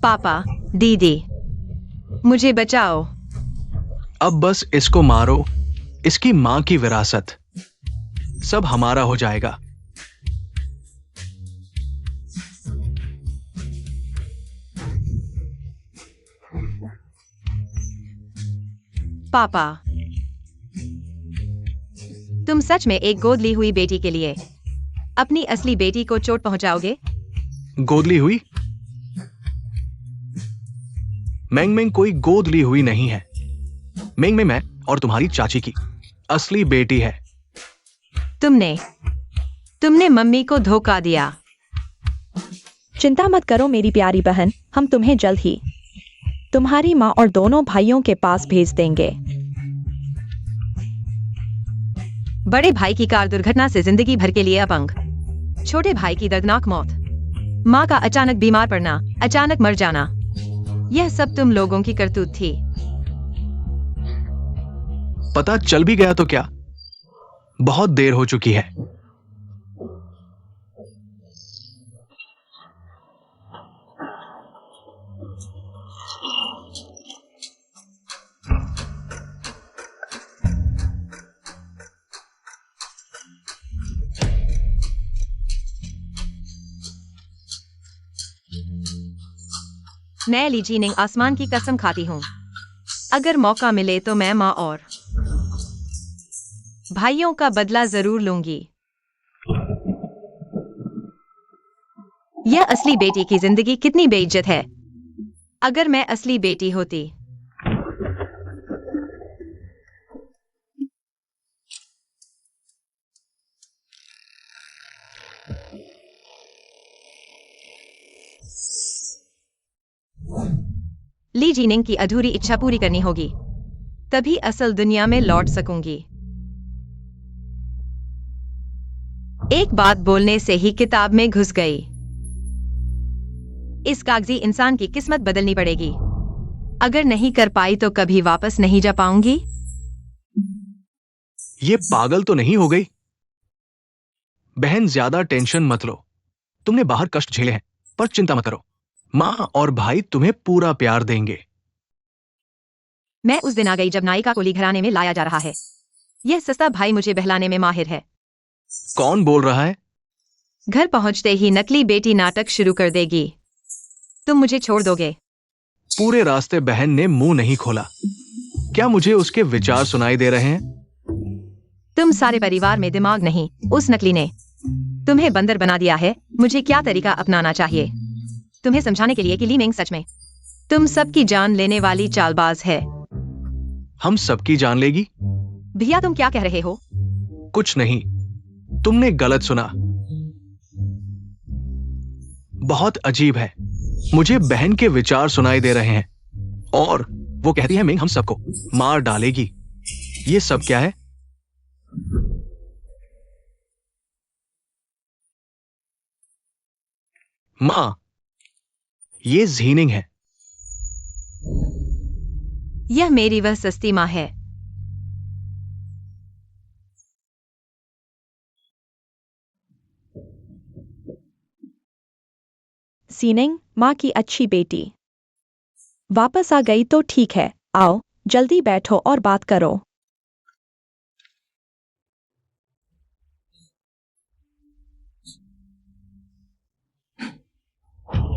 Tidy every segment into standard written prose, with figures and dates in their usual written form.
पापा, दीदी, मुझे बचाओ। अब बस इसको मारो। इसकी मां की विरासत, सब हमारा हो जाएगा। पापा, तुम सच में एक गोद ली हुई बेटी के लिए अपनी असली बेटी को चोट पहुंचाओगे? गोद ली हुई? मेंग मेंग कोई गोद ली हुई नहीं है। मेंग मेंग मैं और तुम्हारी चाची की असली बेटी है। तुमने मम्मी को धोखा दिया। चिंता मत करो मेरी प्यारी बहन, हम तुम्हें जल्द ही तुम्हारी माँ और दोनों भाइयों के पास भेज देंगे। बड़े भाई की कार दुर्घटना से जिंदगी भर के लिए अपंग, छोटे भाई की दर्दनाक मौत, माँ का अचानक बीमार पड़ना, अचानक मर जाना, यह सब तुम लोगों की करतूत थी। पता चल भी गया तो क्या? बहुत देर हो चुकी है। मैं ली जीनिंग आसमान की कसम खाती हूँ, अगर मौका मिले तो मैं माँ और भाइयों का बदला जरूर लूंगी। यह असली बेटी की जिंदगी कितनी बेइज्जत है। अगर मैं असली बेटी होती। ली जीनिंग की अधूरी इच्छा पूरी करनी होगी, तभी असल दुनिया में लौट सकूंगी। एक बात बोलने से ही किताब में घुस गई। इस कागजी इंसान की किस्मत बदलनी पड़ेगी। अगर नहीं कर पाई तो कभी वापस नहीं जा पाऊंगी। ये पागल तो नहीं हो गई? बहन, ज्यादा टेंशन मत लो। तुमने बाहर कष्ट झेले हैं, पर चिंता मत करो। माँ और भाई तुम्हें पूरा प्यार देंगे। मैं उस दिन आ गई जब नायिका को ली घराने में लाया जा रहा है। यह सस्ता भाई मुझे बहलाने में माहिर है। कौन बोल रहा है? घर पहुंचते ही नकली बेटी नाटक शुरू कर देगी। तुम मुझे छोड़ दोगे? पूरे रास्ते बहन ने मुंह नहीं खोला। क्या मुझे उसके विचार सुनाई दे रहे हैं? तुम सारे परिवार में दिमाग नहीं, उस नकली ने तुम्हें बंदर बना दिया है। मुझे क्या तरीका अपनाना चाहिए तुम्हें समझाने के लिए कि ली मिंग सच में तुम सबकी जान लेने वाली चालबाज है। हम सबकी जान लेगी? भैया, तुम क्या कह रहे हो? कुछ नहीं, तुमने गलत सुना। बहुत अजीब है, मुझे बहन के विचार सुनाई दे रहे हैं और वो कहती है मिंग हम सबको मार डालेगी। ये सब क्या है? मां, ये ज़ीनिंग है। यह मेरी वह सस्ती माँ है। सीनिंग, माँ की अच्छी बेटी वापस आ गई तो ठीक है। आओ जल्दी बैठो और बात करो।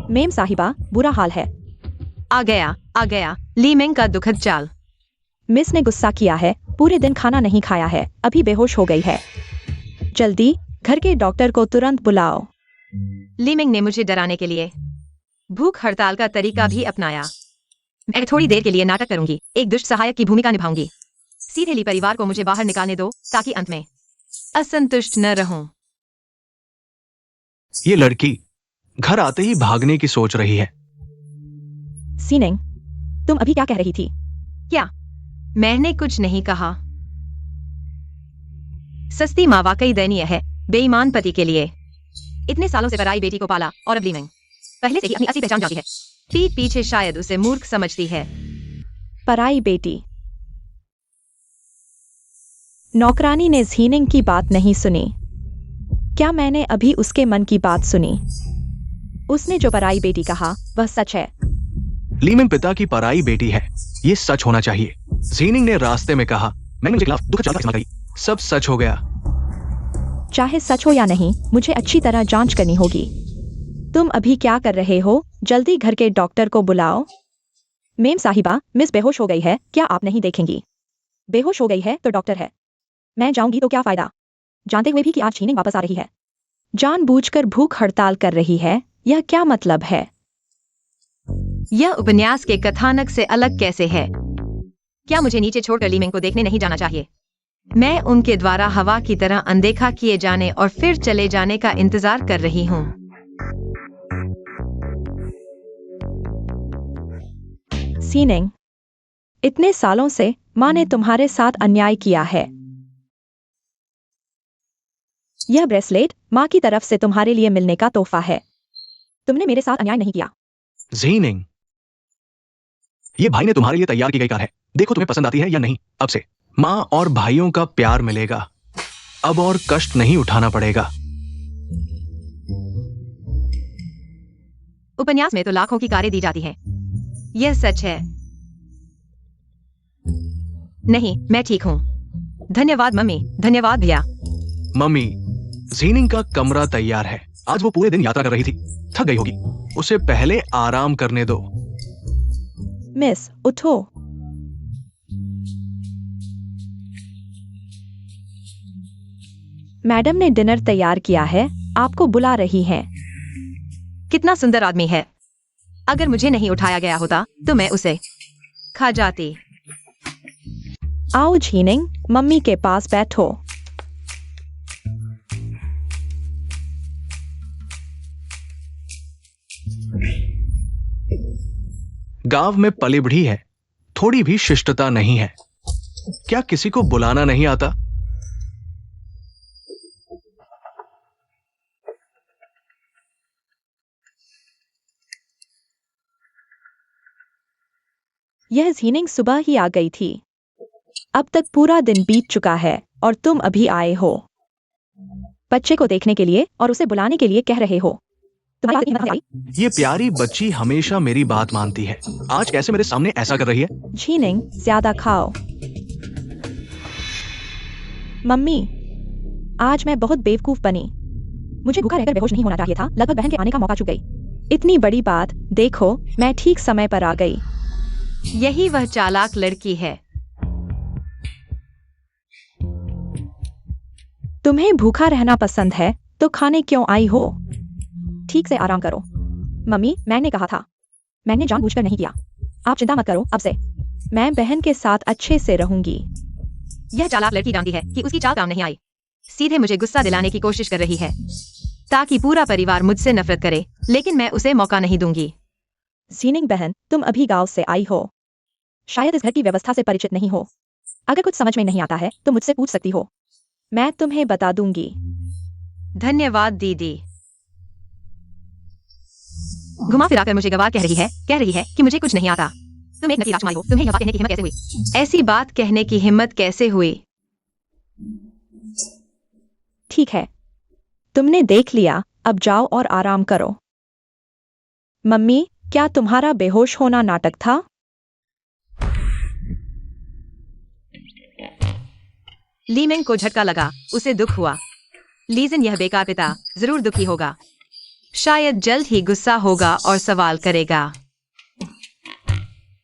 मेम साहिबा, बुरा हाल है। आ गया ली मिंग का दुखद चाल। मिस ने गुस्सा किया है, पूरे दिन खाना नहीं खाया है, अभी बेहोश हो गई है। जल्दी घर के डॉक्टर को तुरंत बुलाओ। ली मिंग ने मुझे डराने के लिए भूख हड़ताल का तरीका भी अपनाया। मैं थोड़ी देर के लिए नाटक करूंगी, एक दुष्ट सहायक की भूमिका निभाऊंगी। सीधे ली परिवार को मुझे बाहर निकालने दो ताकि अंत में असंतुष्ट न रहूं। ये लड़की घर आते ही भागने की सोच रही है। सीनिंग, तुम अभी क्या कह रही थी? क्या? मैंने कुछ नहीं कहा। सस्ती माँ वाकई दयनीय है बेईमान पति के लिए। इतने सालों से पराई बेटी को पाला और अब ली मिंग पहले से ही अपनी असली पहचान जानती है। पीठ पीछे शायद उसे मूर्ख समझती है। पराई बेटी। नौकरानी ने ज़ीनिंग की बात नहीं सुनी। क्या मैंने अभी उसके मन की बात सुनी? उसने जो पराई बेटी कहा वह सच है। लीमिंग पिता की पराई बेटी है, ये सच होना चाहिए। जीनिंग ने रास्ते में कहा, मैंने मुझे खिलाफ दुखद शब्दों का इस्तेमाल करी। सब सच हो गया। चाहे सच हो या नहीं, मुझे अच्छी तरह जांच करनी होगी। तुम अभी क्या कर रहे हो? जल्दी घर के डॉक्टर को बुलाओ। मेम साहिबा, मिस बेहोश हो गई है, क्या आप नहीं देखेंगी? बेहोश हो गई है तो डॉक्टर है। मैं जाऊंगी तो क्या फायदा, जानते हुए भी कि आज छीनिंग वापस आ रही है। जानबूझकर भूख हड़ताल कर रही है, यह क्या मतलब है? यह उपन्यास के कथानक से अलग कैसे है? क्या मुझे नीचे छोड़कर लीमिंग को देखने नहीं जाना चाहिए? मैं उनके द्वारा हवा की तरह अनदेखा किए जाने और फिर चले जाने का इंतजार कर रही हूँ। सीनिंग, इतने सालों से माँ ने तुम्हारे साथ अन्याय किया है। यह ब्रेसलेट माँ की तरफ से तुम्हारे लिए मिलने का तोहफा है। तुमने मेरे साथ अन्याय नहीं किया। जीनिंग, ये भाई ने तुम्हारे लिए तैयार की गई कार है, देखो तुम्हें पसंद आती है या नहीं। अब से माँ और भाइयों का प्यार मिलेगा, अब और कष्ट नहीं उठाना पड़ेगा। उपन्यास में तो लाखों की कारें दी जाती हैं। यह सच है? नहीं, मैं ठीक हूँ। धन्यवाद मम्मी। धन्यवाद भैया। मम्मी, जीनिंग का कमरा तैयार है। आज वो पूरे दिन यात्रा कर रही थी, थक गई होगी, उसे पहले आराम करने दो। मिस, उठो। मैडम ने डिनर तैयार किया है, आपको बुला रही हैं। कितना सुंदर आदमी है। अगर मुझे नहीं उठाया गया होता तो मैं उसे खा जाती। आओ झीनिंग, मम्मी के पास बैठो। गांव में पली बढ़ी है, थोड़ी भी शिष्टता नहीं है। क्या किसी को बुलाना नहीं आता? यह झीनिंग सुबह ही आ गई थी। अब तक पूरा दिन बीत चुका है और तुम अभी आए हो बच्चे को देखने के लिए और उसे बुलाने के लिए कह रहे हो। तुम्हारी बात इतनी हिम्मत आई? ये प्यारी बच्ची हमेशा मेरी बात मानती है, आज कैसे मेरे सामने ऐसा कर रही है? झीनिंग, ज्यादा खाओ। मम्मी, आज मैं बहुत बेवकूफ बनी। मुझे भूखा रहकर बेहोश नहीं होना चाहिए था। लगभग बहन के आने का मौका चूक गई। इतनी बड़ी बात, देखो मैं ठीक समय पर आ गई। यही वह चालाक लड़की है। तुम्हें भूखा रहना पसंद है तो खाने क्यों आई हो? ठीक से आराम करो। मम्मी, मैंने कहा था। मैंने जानबूझकर नहीं किया। आप चिंता मत करो, अब से मैं बहन के साथ अच्छे से रहूंगी। यह चालाक लड़की जानती है कि उसकी चाल काम नहीं आई। सीधे मुझे गुस्सा दिलाने की कोशिश कर रही है ताकि पूरा परिवार मुझसे नफरत करे, लेकिन मैं उसे मौका नहीं दूंगी। सीनिंग बहन, तुम अभी गांव से आई हो, शायद इस घर की व्यवस्था से परिचित नहीं हो। अगर कुछ समझ में नहीं आता है तो मुझसे पूछ सकती हो, मैं तुम्हें बता दूंगी। धन्यवाद दीदी। घुमा फिराकर मुझे गवार कह रही है कि मुझे कुछ नहीं आता। तुम एक नकली राजकुमारी हो, तुम्हें यह बात कहने की हिम्मत कैसे हुई? ऐसी बात कहने की हिम्मत कैसे हुई? ठीक है, तुमने देख लिया, अब जाओ और आराम करो। मम्मी, क्या तुम्हारा बेहोश होना नाटक था? लीमिंग को झटका लगा, उसे दुख हुआ। लीजिन, यह बेकार पिता जरूर दुखी होगा, शायद जल्द ही गुस्सा होगा और सवाल करेगा।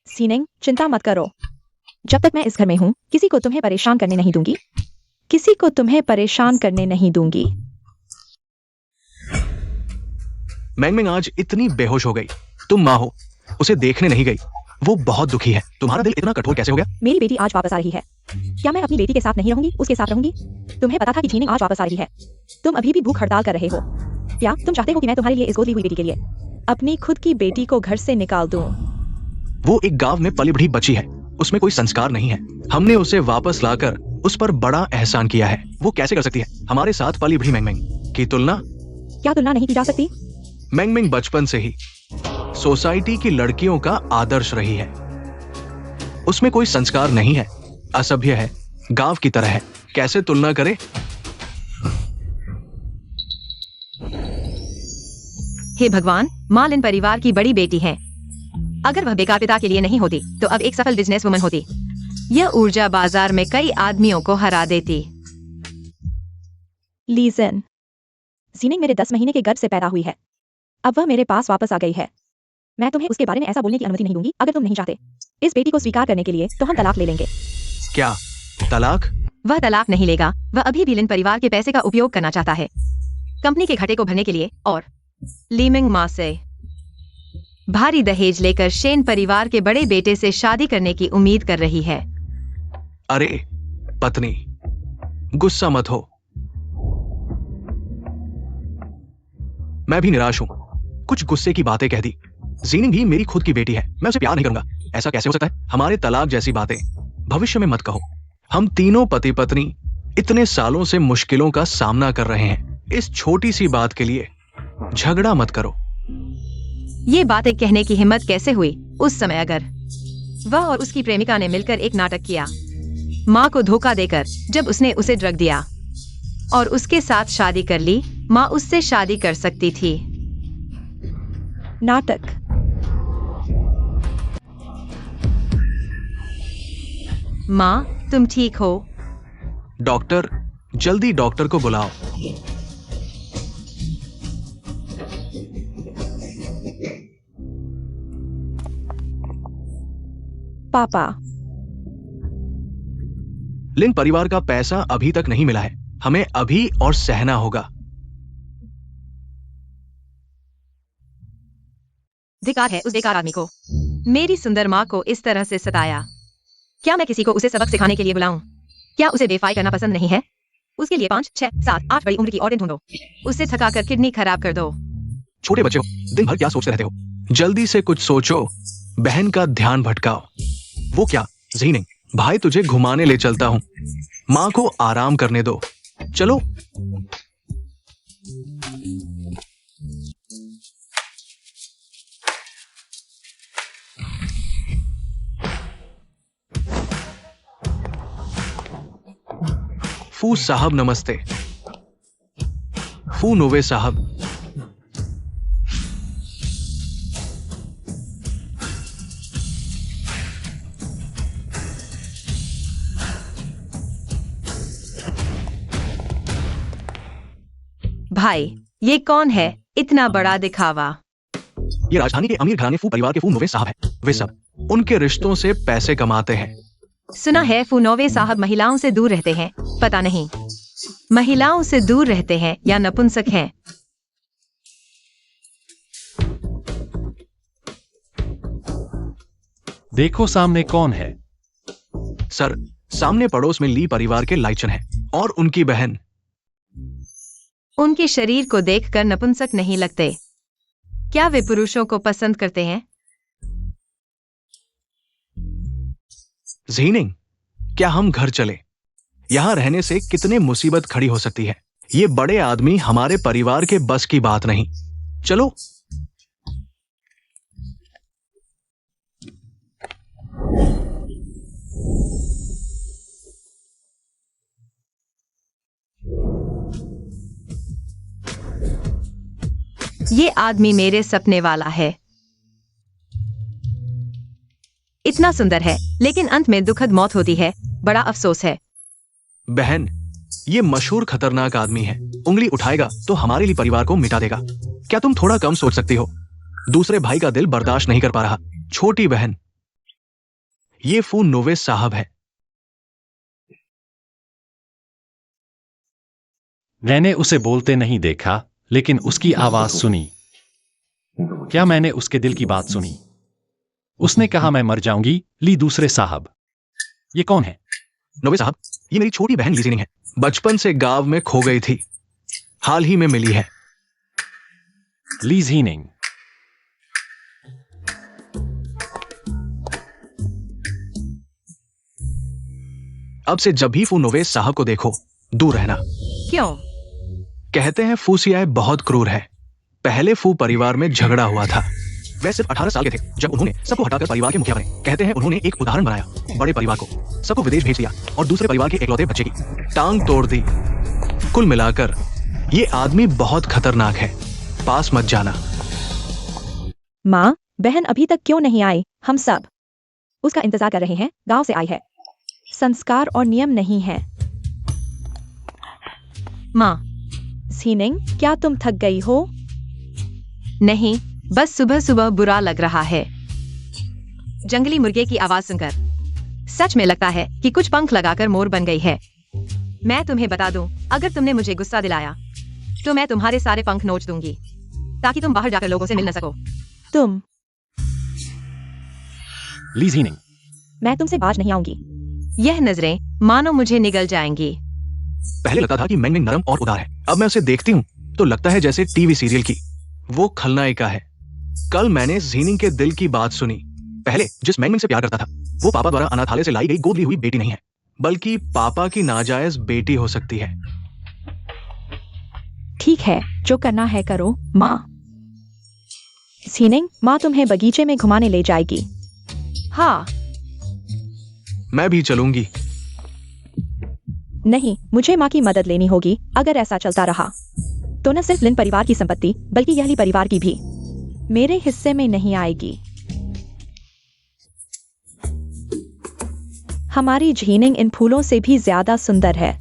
सीनिंग, चिंता मत करो। जब तक मैं इस घर में हूं, किसी को तुम्हें परेशान करने नहीं दूंगी। किसी को तुम्हें परेशान करने नहीं दूंगी। मैंगमिंग आज इतनी बेहोश हो गई, तुम माँ हो, उसे देखने नहीं गई। वो बहुत दुखी है। तुम्हारा दिल इतना कठोर कैसे हो गया? मेरी बेटी आज वापस आ रही है। क्या मैं अपनी बेटी के साथ नहीं रहूंगी, उसके साथ रहूंगी? तुम्हें पता था कि झीनिंग आज वापस आ रही है। तुम अभी भी भूख हड़ताल कर रहे हो। क्या तुम चाहते हो कि मैं तुम्हारे लिए इस गोदी हुई बेटी के लिए अपनी खुद की बेटी को घर से निकाल दूं? वो एक गांव में पली बढ़ी बच्ची है, उसमें कोई संस्कार नहीं है। हमने उसे वापस लाकर उस पर बड़ा एहसान किया है। वो कैसे कर सकती है हमारे साथ पली बढ़ी मैंगमिंग की तुलना? क्या तुलना नहीं की जा सकती? मैंगमिंग बचपन से ही सोसाइटी की लड़कियों का आदर्श रही है। उसमें कोई संस्कार नहीं है, असभ्य है, गांव की तरह है। कैसे तुलना करे? हे भगवान, मालिन परिवार की बड़ी बेटी है। अगर वह बेकार पिता के लिए नहीं होती तो अब एक सफल बिजनेस वुमन होती। यह ऊर्जा बाजार में कई आदमियों को हरा देती। लीजन, जीनिंग मेरे 10 महीने के गर्भ से पैदा हुई है। अब वह मेरे पास वापस आ गई है। मैं तुम्हें उसके बारे में ऐसा बोलने की अनुमति नहीं दूंगी। अगर तुम नहीं चाहते इस बेटी को स्वीकार करने के लिए तो हम तलाक ले लेंगे। क्या तलाक? वह तलाक नहीं लेगा। वह अभी भी लिन परिवार के पैसे का उपयोग करना चाहता है, कंपनी के घाटे को भरने के लिए, और लीमिंग माँ से भारी दहेज लेकर शेन परिवार के बड़े बेटे से शादी करने की उम्मीद कर रही है। अरे पत्नी, गुस्सा मत हो। मैं भी निराश हूं। कुछ गुस्से की बातें कह दी। जीनिंग भी मेरी खुद की बेटी है। मैं उसे प्यार नहीं करूंगा। ऐसा कैसे हो सकता है? हमारे तलाक जैसी बातें भविष्य में मत कहो। हम तीनों पति पत्नी इतने सालों से मुश्किलों का सामना कर रहे हैं। इस छोटी सी बात के लिए झगड़ा मत करो। ये बातें कहने की हिम्मत कैसे हुई उस समय, अगर वह और उसकी प्रेमिका ने मिलकर एक नाटक किया, माँ को धोखा देकर, जब उसने उसे ड्रग दिया और उसके साथ शादी कर ली। माँ उससे शादी कर सकती थी। नाटक? माँ, तुम ठीक हो? डॉक्टर, जल्दी डॉक्टर को बुलाओ। पापा, लिन परिवार का पैसा अभी तक नहीं मिला है। हमें अभी और सहना होगा। धिक्कार है उस बेकार आदमी को। मेरी सुंदर माँ को इस तरह से सताया। क्या मैं किसी को उसे सबक सिखाने के लिए बुलाऊं? क्या उसे बेफाई करना पसंद नहीं है? उसके लिए 5, 6, 7, 8 बड़ी उम्र की औरतें ढूंढो। उसे थका कर किडनी खराब कर दो। छोटे बच्चे हो, दिन भर क्या सोचते रहते हो? जल्दी से कुछ सोचो। बहन का ध्यान भटकाओ। वो क्या? जीनिंग, भाई तुझे घुमाने ले चलता हूं। माँ को आराम करने दो। चलो। फू साहब नमस्ते। फू नोवे साहब। भाई, ये कौन है? इतना बड़ा दिखावा। ये राजधानी के अमीर घराने फू परिवार के फू नोवे साहब हैं। वे सब उनके रिश्तों से पैसे कमाते हैं। सुना है फूनोवे साहब महिलाओं से दूर रहते हैं। पता नहीं महिलाओं से दूर रहते हैं या नपुंसक हैं। देखो सामने कौन है? सर, सामने पड़ोस में ली परिवार के लाइचन हैं और उनकी बहन। उनके शरीर को देखकर नपुंसक नहीं लगते। क्या वे पुरुषों को पसंद करते हैं? जीनिंग, क्या हम घर चले? यहां रहने से कितने मुसीबत खड़ी हो सकती है। ये बड़े आदमी हमारे परिवार के बस की बात नहीं। चलो। ये आदमी मेरे सपने वाला है। इतना सुंदर है, लेकिन अंत में दुखद मौत होती है। बड़ा अफसोस है। बहन, ये मशहूर खतरनाक आदमी है। उंगली उठाएगा तो हमारे लिए परिवार को मिटा देगा। क्या तुम थोड़ा कम सोच सकती हो? दूसरे भाई का दिल बर्दाश्त नहीं कर पा रहा। छोटी बहन, ये फू नोवे साहब है। मैंने उसे बोलते नहीं देखा, लेकिन उसकी आवाज सुनी। क्या मैंने उसके दिल की बात सुनी? उसने कहा मैं मर जाऊंगी। ली दूसरे साहब। ये कौन है? नोवे साहब, ये मेरी छोटी बहन लीजिंग है। बचपन से गांव में खो गई थी, हाल ही में मिली है। ली जीनिंग। अब से जब भी फू नोवे साहब को देखो, दूर रहना। क्यों? कहते हैं फूसियाए बहुत क्रूर है। पहले फू परिवार में झगड़ा हुआ था। वे सिर्फ 18 साल के थे जब उन्होंने सबको हटाकर परिवार के मुखिया बने। कहते हैं उन्होंने एक उदाहरण बनाया। बड़े परिवार को सबको विदेश भेज दिया और दूसरे परिवार के इकलौते बच्चे की टांग तोड़ दी। कुल मिलाकर ये आदमी बहुत खतरनाक है। पास मत जाना। माँ, बहन अभी तक क्यों नहीं आई? हम सब उसका इंतजार कर रहे हैं। गांव से आई है। संस्कार और नियम नहीं है। माँ। झीनिंग, क्या तुम थक गई हो? नहीं, बस सुबह सुबह बुरा लग रहा है। जंगली मुर्गे की आवाज सुनकर सच में लगता है कि कुछ पंख लगाकर मोर बन गई है। मैं तुम्हें बता दूं, अगर तुमने मुझे गुस्सा दिलाया तो मैं तुम्हारे सारे पंख नोच दूंगी ताकि तुम बाहर जाकर लोगों से मिल न सको। तुम ली जीनिंग, मैं तुमसे बाज नहीं आऊंगी। यह नजरें मानो मुझे निगल जाएंगी। पहले लगता था कि मैंग मैंग नरम और उदार है, अब मैं उसे देखती हूँ तो लगता है जैसे टीवी सीरियल की वो खलनायिका है। कल मैंने जीनिंग के दिल की बात सुनी। पहले जिस मैंग मैंग से प्यार करता था, वो पापा द्वारा अनाथालय से लाई गई गोद ली हुई बेटी नहीं है, बल्कि पापा की नाजायज बेटी हो सकती है। ठीक है, जो करना है करो माँ। झीनिंग, माँ तुम्हें बगीचे में घुमाने ले जाएगी। हाँ, मैं भी चलूंगी। नहीं, मुझे माँ की मदद लेनी होगी। अगर ऐसा चलता रहा तो न सिर्फ लिन परिवार की संपत्ति बल्कि यहली परिवार की भी मेरे हिस्से में नहीं आएगी। हमारी झीनिंग इन फूलों से भी ज्यादा सुंदर है।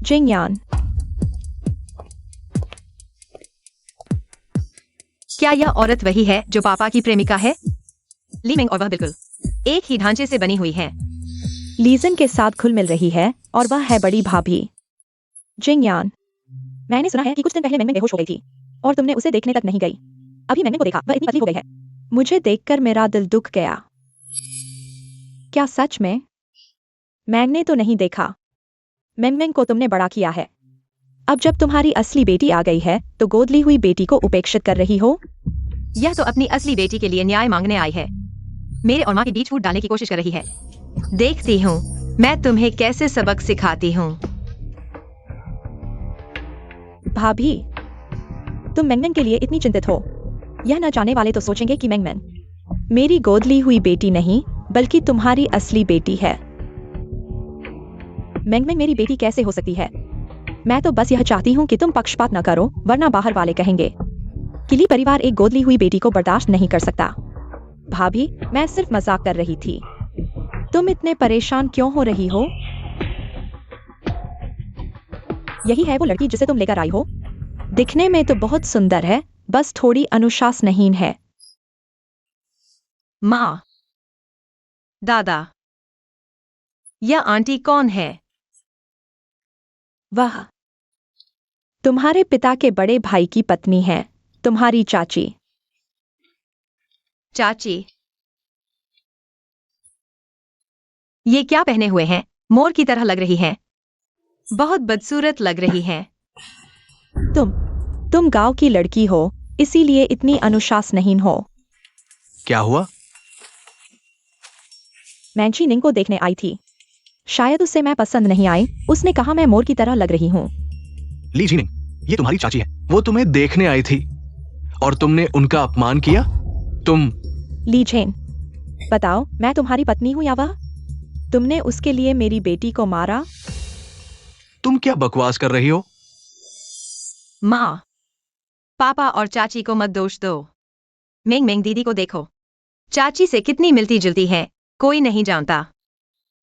जिंगयान, क्या यह औरत वही है जो पापा की प्रेमिका है? लीमिंग और वह बिल्कुल एक ही ढांचे से बनी हुई है। लीजन के साथ घुल मिल रही है और वह है बड़ी भाभी। जिंगयान, मैंने सुना है कि कुछ दिन पहले मैंने बेहोश हो गई थी और तुमने उसे देखने तक नहीं गई। अभी मैंने को देखा, वह इतनी पतली हो गई है। मुझे देखकर मेरा दिल दुख गया। क्या सच में? मैंने तो नहीं देखा। मैंग को तुमने बड़ा किया है। अब जब तुम्हारी असली बेटी आ गई है तो गोद ली हुई बेटी को उपेक्षित कर रही हो। यह तो अपनी असली बेटी के लिए न्याय मांगने आई है। मेरे और माँ के बीच फूट डालने की कोशिश कर रही है। देखती हूँ मैं तुम्हें कैसे सबक सिखाती हूँ। भाभी, तुम मैंगमैन के लिए इतनी चिंतित हो। यह न जाने वाले तो सोचेंगे कि मैंगमैन मेरी गोद ली हुई बेटी नहीं बल्कि तुम्हारी असली बेटी है। मैंगमैन मेरी बेटी कैसे हो सकती है? मैं तो बस यह चाहती हूँ कि तुम पक्षपात न करो, वरना बाहर वाले कहेंगे कि ली परिवार एक गोद ली हुई बेटी को बर्दाश्त नहीं कर सकता। भाभी, मैं सिर्फ मजाक कर रही थी। तुम इतने परेशान क्यों हो रही हो? यही है वो लड़की जिसे तुम लेकर आई हो? दिखने में तो बहुत सुंदर है, बस थोड़ी अनुशासनहीन है। माँ, दादा, यह आंटी कौन है? वह तुम्हारे पिता के बड़े भाई की पत्नी है, तुम्हारी चाची। चाची, ये क्या पहने हुए हैं? मोर की तरह लग रही हैं। बहुत बदसूरत लग रही हैं। तुम गांव की लड़की हो, इसीलिए इतनी अनुशासनहीन हो। क्या हुआ? मैं झीनिंग को देखने आई थी। शायद उसे मैं पसंद नहीं आई। उसने कहा मैं मोर की तरह लग रही हूँ। ली जीनिंग, ये तुम्हारी चाची है। वो तुम्हें देखने आई थी और तुमने उनका अपमान किया। तुम ली झेन, बताओ, मैं तुम्हारी पत्नी हूँ या वह? तुमने उसके लिए मेरी बेटी को मारा। तुम क्या बकवास कर रही हो? माँ, पापा और चाची को मत दोष दो। मेंग मेंग दीदी को देखो, चाची से कितनी मिलती जुलती है, कोई नहीं जानता।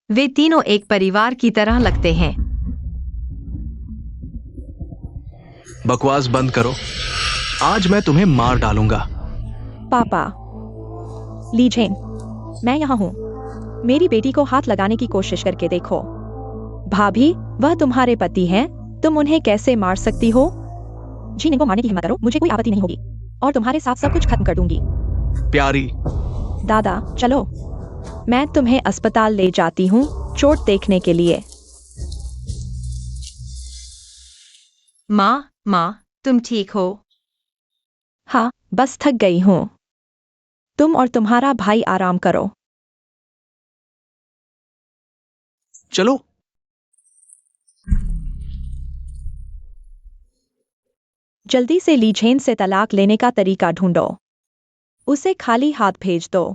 वे तीनों एक परिवार की तरह लगते हैं। बकवास बंद करो, आज मैं तुम्हें मार डालूंगा। पापा, ली झेन, मैं यहाँ हूँ। मेरी बेटी को हाथ लगाने की कोशिश करके देखो। भाभी, वह तुम्हारे पति हैं, तुम उन्हें कैसे मार सकती हो? झीनिंग को मारने की हिम्मत करो, मुझे कोई आपत्ति नहीं होगी और तुम्हारे साथ सब कुछ खत्म कर दूंगी। प्यारी, दादा, चलो, मैं तुम्हें अस्पताल ले जाती हूँ चोट देखने के लिए। माँ, तुम ठीक हो? हाँ, बस थक गई हूँ। तुम और तुम्हारा भाई आराम करो। चलो। जल्दी से ली झेन से तलाक लेने का तरीका ढूंढो। उसे खाली हाथ भेज दो।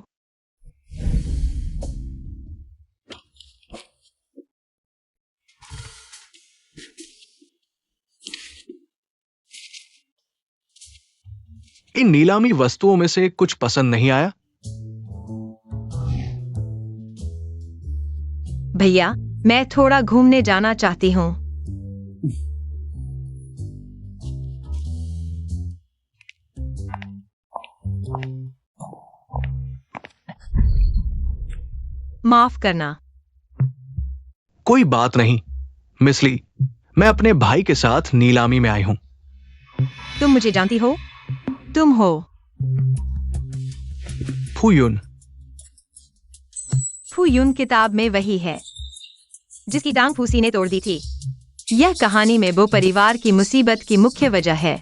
इन नीलामी वस्तुओं में से कुछ पसंद नहीं आया? भैया, मैं थोड़ा घूमने जाना चाहती हूँ। माफ करना। कोई बात नहीं मिस ली, मैं अपने भाई के साथ नीलामी में आई हूं। तुम मुझे जानती हो? तुम हो फुयुन। फुयुन किताब में वही है जिसकी टांग फूसी ने तोड़ दी थी। यह कहानी में वो परिवार की मुसीबत की मुख्य वजह है।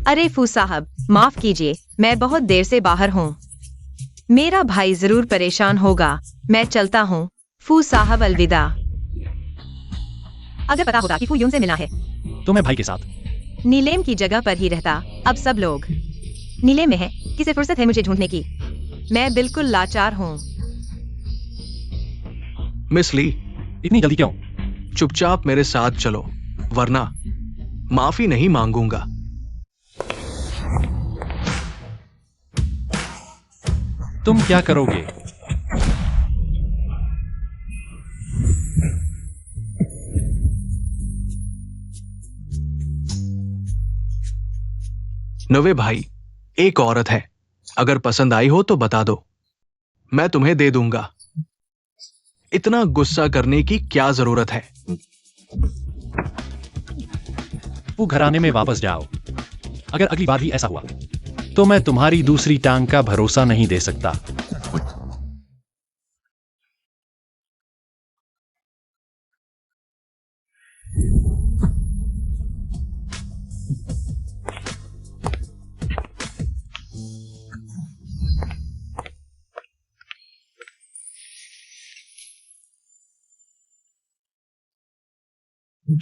अरे फू साहब, माफ कीजिए, मैं बहुत देर से बाहर हूँ। मेरा भाई जरूर परेशान होगा। मैं चलता हूँ। फू साहब, अलविदा। अगर पता होगा कि फुयुन से मिलना है तो मैं भाई के साथ नीलेम की जगह पर ही रहता। अब सब लोग नीलेम में है। किसे फुर्सत है मुझे ढूंढने की? मैं बिल्कुल लाचार हूँ। मिस ली, इतनी जल्दी क्यों? चुपचाप मेरे साथ चलो, वरना माफी नहीं मांगूंगा। तुम क्या करोगे? नवे भाई, एक औरत है। अगर पसंद आई हो तो बता दो, मैं तुम्हें दे दूंगा। इतना गुस्सा करने की क्या जरूरत है? वो घराने में वापस जाओ। अगर अगली बार भी ऐसा हुआ तो मैं तुम्हारी दूसरी टांग का भरोसा नहीं दे सकता।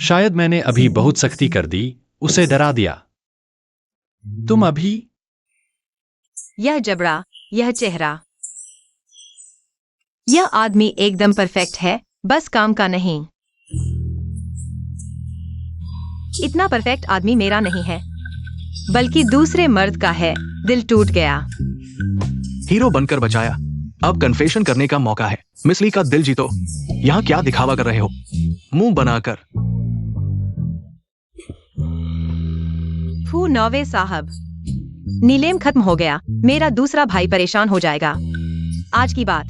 शायद मैंने अभी बहुत सख्ती कर दी, उसे डरा दिया। तुम अभी यह जबड़ा, यह चेहरा, यह आदमी एकदम परफेक्ट है, बस काम का नहीं। इतना परफेक्ट आदमी मेरा नहीं है, बल्कि दूसरे मर्द का है। दिल टूट गया। हीरो बनकर बचाया, अब कन्फेशन करने का मौका है। मिस ली का दिल जीतो। यहां क्या दिखावा कर रहे हो? मुंह बनाकर। फू नौवे साहब, नीलेम खत्म हो गया। मेरा दूसरा भाई परेशान हो जाएगा। आज की बात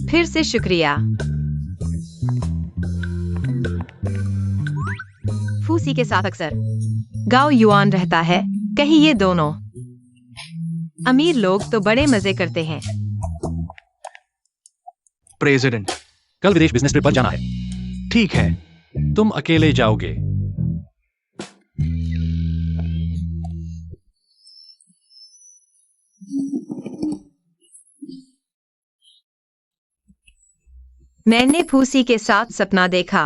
फिर से शुक्रिया। फूसी के साथ अक्सर गाओ युआन रहता है। कहीं ये दोनों अमीर लोग तो बड़े मजे करते हैं। प्रेसिडेंट, कल विदेश बिजनेस ट्रिप पर जाना है। ठीक है। तुम अकेले जाओगे? मैंने फूसी के साथ सपना देखा।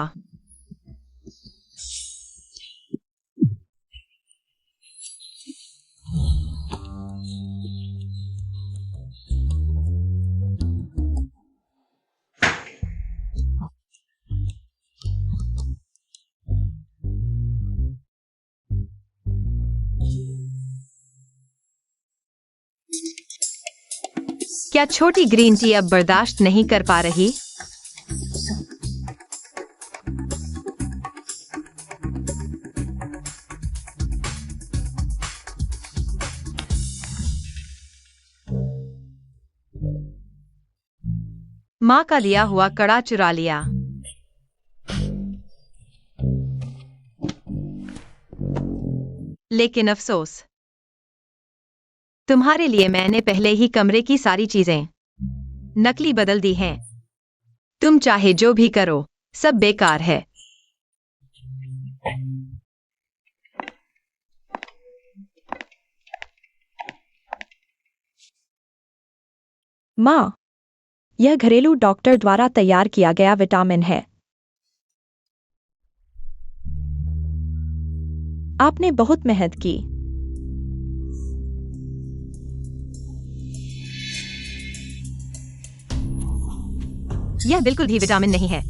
क्या छोटी ग्रीन टी अब बर्दाश्त नहीं कर पा रही? माँ का दिया हुआ कड़ा चुरा लिया। लेकिन अफसोस, तुम्हारे लिए मैंने पहले ही कमरे की सारी चीजें नकली बदल दी हैं। तुम चाहे जो भी करो, सब बेकार है। माँ, यह घरेलू डॉक्टर द्वारा तैयार किया गया विटामिन है। आपने बहुत मेहनत की। यह बिल्कुल भी विटामिन नहीं है।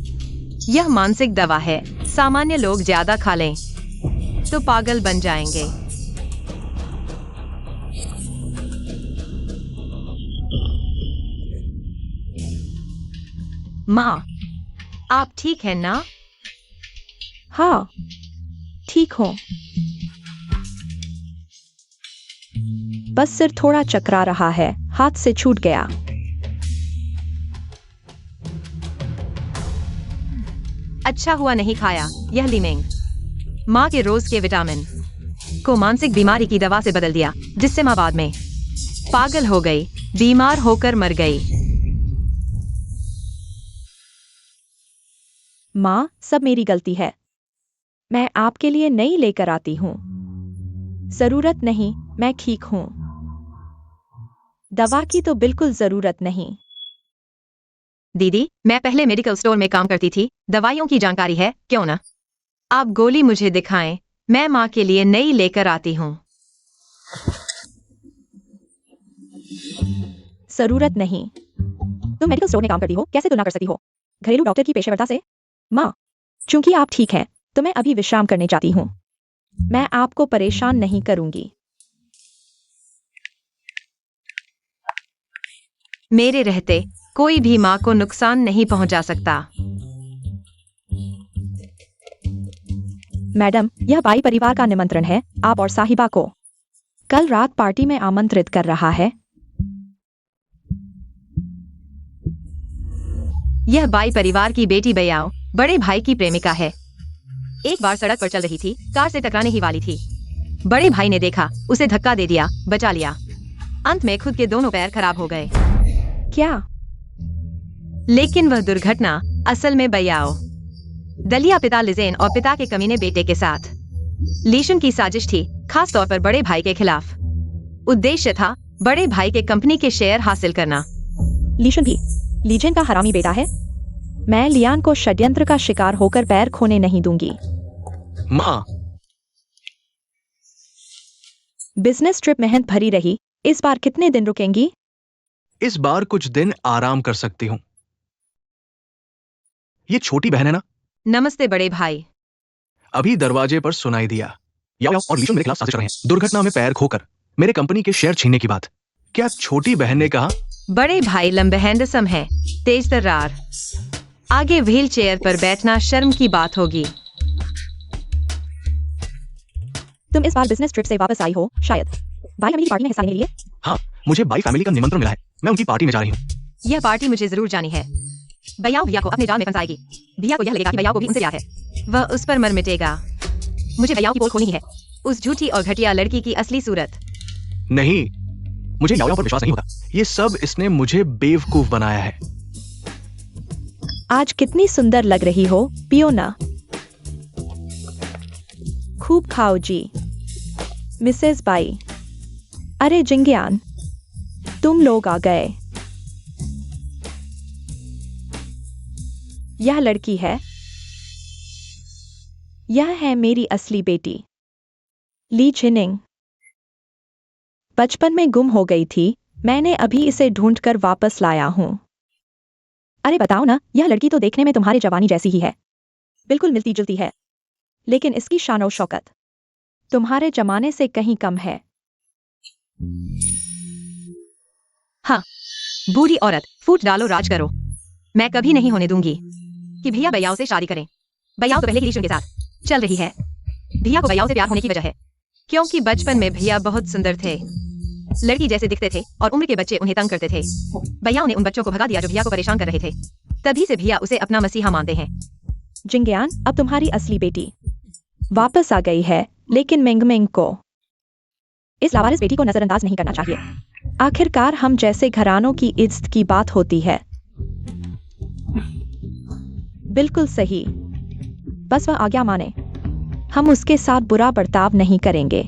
यह मानसिक दवा है। सामान्य लोग ज्यादा खा लें तो पागल बन जाएंगे। माँ, आप ठीक हैं ना? हाँ, ठीक हूँ। बस सिर थोड़ा चकरा रहा है, हाथ से छूट गया। अच्छा हुआ नहीं खाया यह लीमिंग। माँ के रोज के विटामिन को मानसिक बीमारी की दवा से बदल दिया, जिससे माँ बाद में पागल हो गई, बीमार होकर मर गई। माँ, सब मेरी गलती है। मैं आपके लिए नई लेकर आती हूँ। जरूरत नहीं, मैं ठीक हूँ। दवा की तो बिल्कुल जरूरत नहीं। दीदी, मैं पहले मेडिकल स्टोर में काम करती थी, दवाइयों की जानकारी है, क्यों ना आप गोली मुझे दिखाएं, मैं माँ के लिए नई लेकर आती हूँ। जरूरत नहीं। तुम मेडिकल स्टोर में काम करती हो, कैसे तुलना कर सकती हो घरेलू डॉक्टर की पेशेवरता से? माँ, चूंकि आप ठीक हैं, तो मैं अभी विश्राम करने जाती हूँ। मैं आपको परेशान नहीं करूंगी। मेरे रहते कोई भी माँ को नुकसान नहीं पहुंचा सकता। मैडम, यह बाई परिवार का निमंत्रण है, आप और साहिबा को कल रात पार्टी में आमंत्रित कर रहा है। यह बाई परिवार की बेटी बयाओ बड़े भाई की प्रेमिका है। एक बार सड़क पर चल रही थी, कार से टकराने ही वाली थी। बड़े भाई ने देखा, उसे धक्का दे दिया, बचा लिया। अंत में खुद के दोनों पैर खराब हो गए। क्या? लेकिन वह दुर्घटना असल में बयाओ दलिया पिता लिजेन और पिता के कमीने बेटे के साथ लीशन की साजिश थी, खास तौर पर बड़े भाई के खिलाफ। उद्देश्य था बड़े भाई के कंपनी के शेयर हासिल करना। लीशन भी लीजेन का हरामी बेटा है। मैं लियान को षड्यंत्र का शिकार होकर पैर खोने नहीं दूंगी। माँ, बिजनेस ट्रिप मेहनत भरी रही, इस बार कितने दिन रुकेंगी? इस बार कुछ दिन आराम कर सकती हूँ। ये छोटी बहन है ना? नमस्ते बड़े भाई। अभी दरवाजे पर सुनाई दिया। याओ और लीशुन मेरे खिलाफ साजिश कर रहे हैं, दुर्घटना में पैर खोकर मेरे कंपनी के शेयर छीनने की बात। क्या छोटी बहन ने कहा? बड़े भाई लंबे हैंडसम है, तेज तर्रार। आगे व्हील चेयर पर बैठना शर्म की बात होगी। तुम इस बार बिजनेस ट्रिप से वापस आई हो शायद, बाई फैमिली पार्टी में हिस्सा लेने के लिए? हाँ, मुझे बाई फैमिली का निमंत्रण मिला है, मैं उनकी पार्टी में जा रही हूँ। यह पार्टी मुझे जरूर जानी है। बयाओ भैया को अपने जाल में फंसाएगी। भैया को यह लगेगा कि बयाओ को भी उनसे प्यार है, वह उस पर मर मिटेगा। मुझे बयाओ की पोल खोलनी है, उस झूठी और घटिया लड़की की असली सूरत। नहीं, मुझे याओ पर विश्वास नहीं होता। ये सब इसने मुझे बेवकूफ बनाया है। आज कितनी सुंदर लग रही हो, पियो ना। खूब खाओ जी, मिसेस बाई। अरे जिंगियान, तुम लोग आ गए। यह लड़की है, यह है मेरी असली बेटी ली चिनिंग। बचपन में गुम हो गई थी, मैंने अभी इसे ढूंढकर वापस लाया हूं। अरे बताओ ना, यह लड़की तो देखने में तुम्हारे जवानी जैसी ही है, बिल्कुल मिलती जुलती है, लेकिन इसकी शान और शौकत तुम्हारे जमाने से कहीं कम है। हाँ, बूढ़ी औरत, फूट डालो राज करो। मैं कभी नहीं होने दूंगी कि भैया बयाओ से शादी करें। बयाओ तो पहले ही लीशन के साथ चल रही है। भैया को बयाओ से प्यार होने की वजह है क्योंकि बचपन में भैया बहुत सुंदर थे, लड़की जैसे दिखते थे और उम्र के बच्चे उन्हें तंग करते थे। बयाओ ने उन बच्चों को भगा दिया जो भैया को परेशान कर रहे थे। तभी से भैया उसे अपना मसीहा मानते हैं। जिंगियान, अब तुम्हारी असली बेटी वापस आ गई है, लेकिन मिंगमिंग को इस लावारिस बेटी को नजरअंदाज नहीं करना चाहिए। आखिरकार हम जैसे घरानों की इज्जत की बात होती है। बिल्कुल सही, बस वह आज्ञा माने, हम उसके साथ बुरा बर्ताव नहीं करेंगे।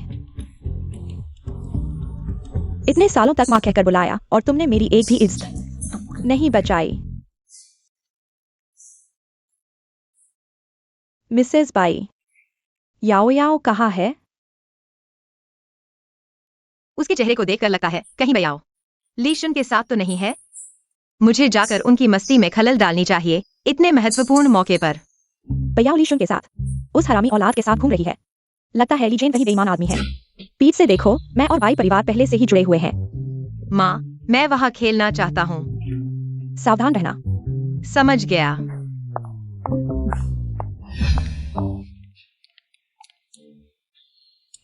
इतने सालों तक मां कहकर बुलाया और तुमने मेरी एक भी इज्जत नहीं बचाई। मिसेस बाई, याओ याओ कहाँ है? उसके चेहरे को देखकर लगता है कहीं बयाओ लीशन के साथ तो नहीं है। मुझे जाकर उनकी मस्ती में खलल डालनी चाहिए इतने महत्वपूर्ण मौके पर। बयाओ लीशन के साथ, उस हरामी औलाद के साथ घूम रही है। लगता है लीजेन कहीं बेईमान आदमी है। पीठ से देखो, मैं और बाई परिवार पहले से ही जुड़े हुए हैं। माँ, मैं वहाँ खेलना चाहता हूँ। सावधान रहना, समझ गया।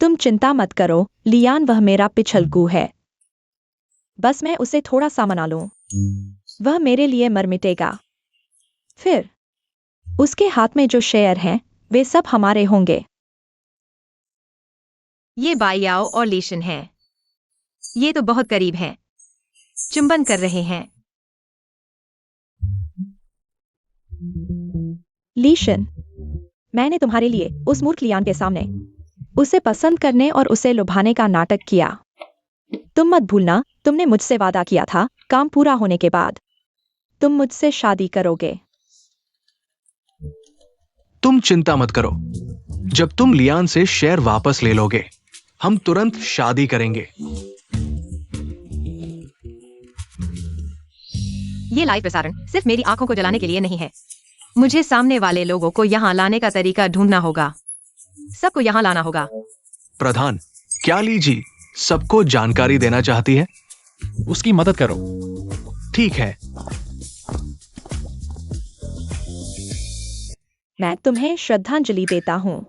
तुम चिंता मत करो, लियान वह मेरा पिछलगू है। बस मैं उसे थोड़ा सा मना लूं, वह मेरे लिए मर मिटेगा। फिर उसके हाथ में जो शेयर हैं, वे सब हमारे होंगे। ये बाइयाओ और लीशन हैं। ये तो बहुत करीब हैं। चुंबन कर रहे हैं। लीशन, मैंने तुम्हारे लिए उस मूर्ख लियान के सामने उसे पसंद करने और उसे लुभाने का नाटक किया। तुम मत भूलना, तुमने मुझसे वादा किया था, काम पूरा होने के बाद तुम मुझसे शादी करोगे। तुम चिंता मत करो, जब तुम लियान से शेयर वापस ले लोगे, हम तुरंत शादी करेंगे। ये लाइव प्रसारण सिर्फ मेरी आंखों को जलाने के लिए नहीं है। मुझे सामने वाले लोगों को यहाँ लाने का तरीका ढूंढना होगा। सबको यहाँ लाना होगा। प्रधान, क्या ली जी सबको जानकारी देना चाहती है? उसकी मदद करो। ठीक है। मैं तुम्हें श्रद्धांजलि देता हूं।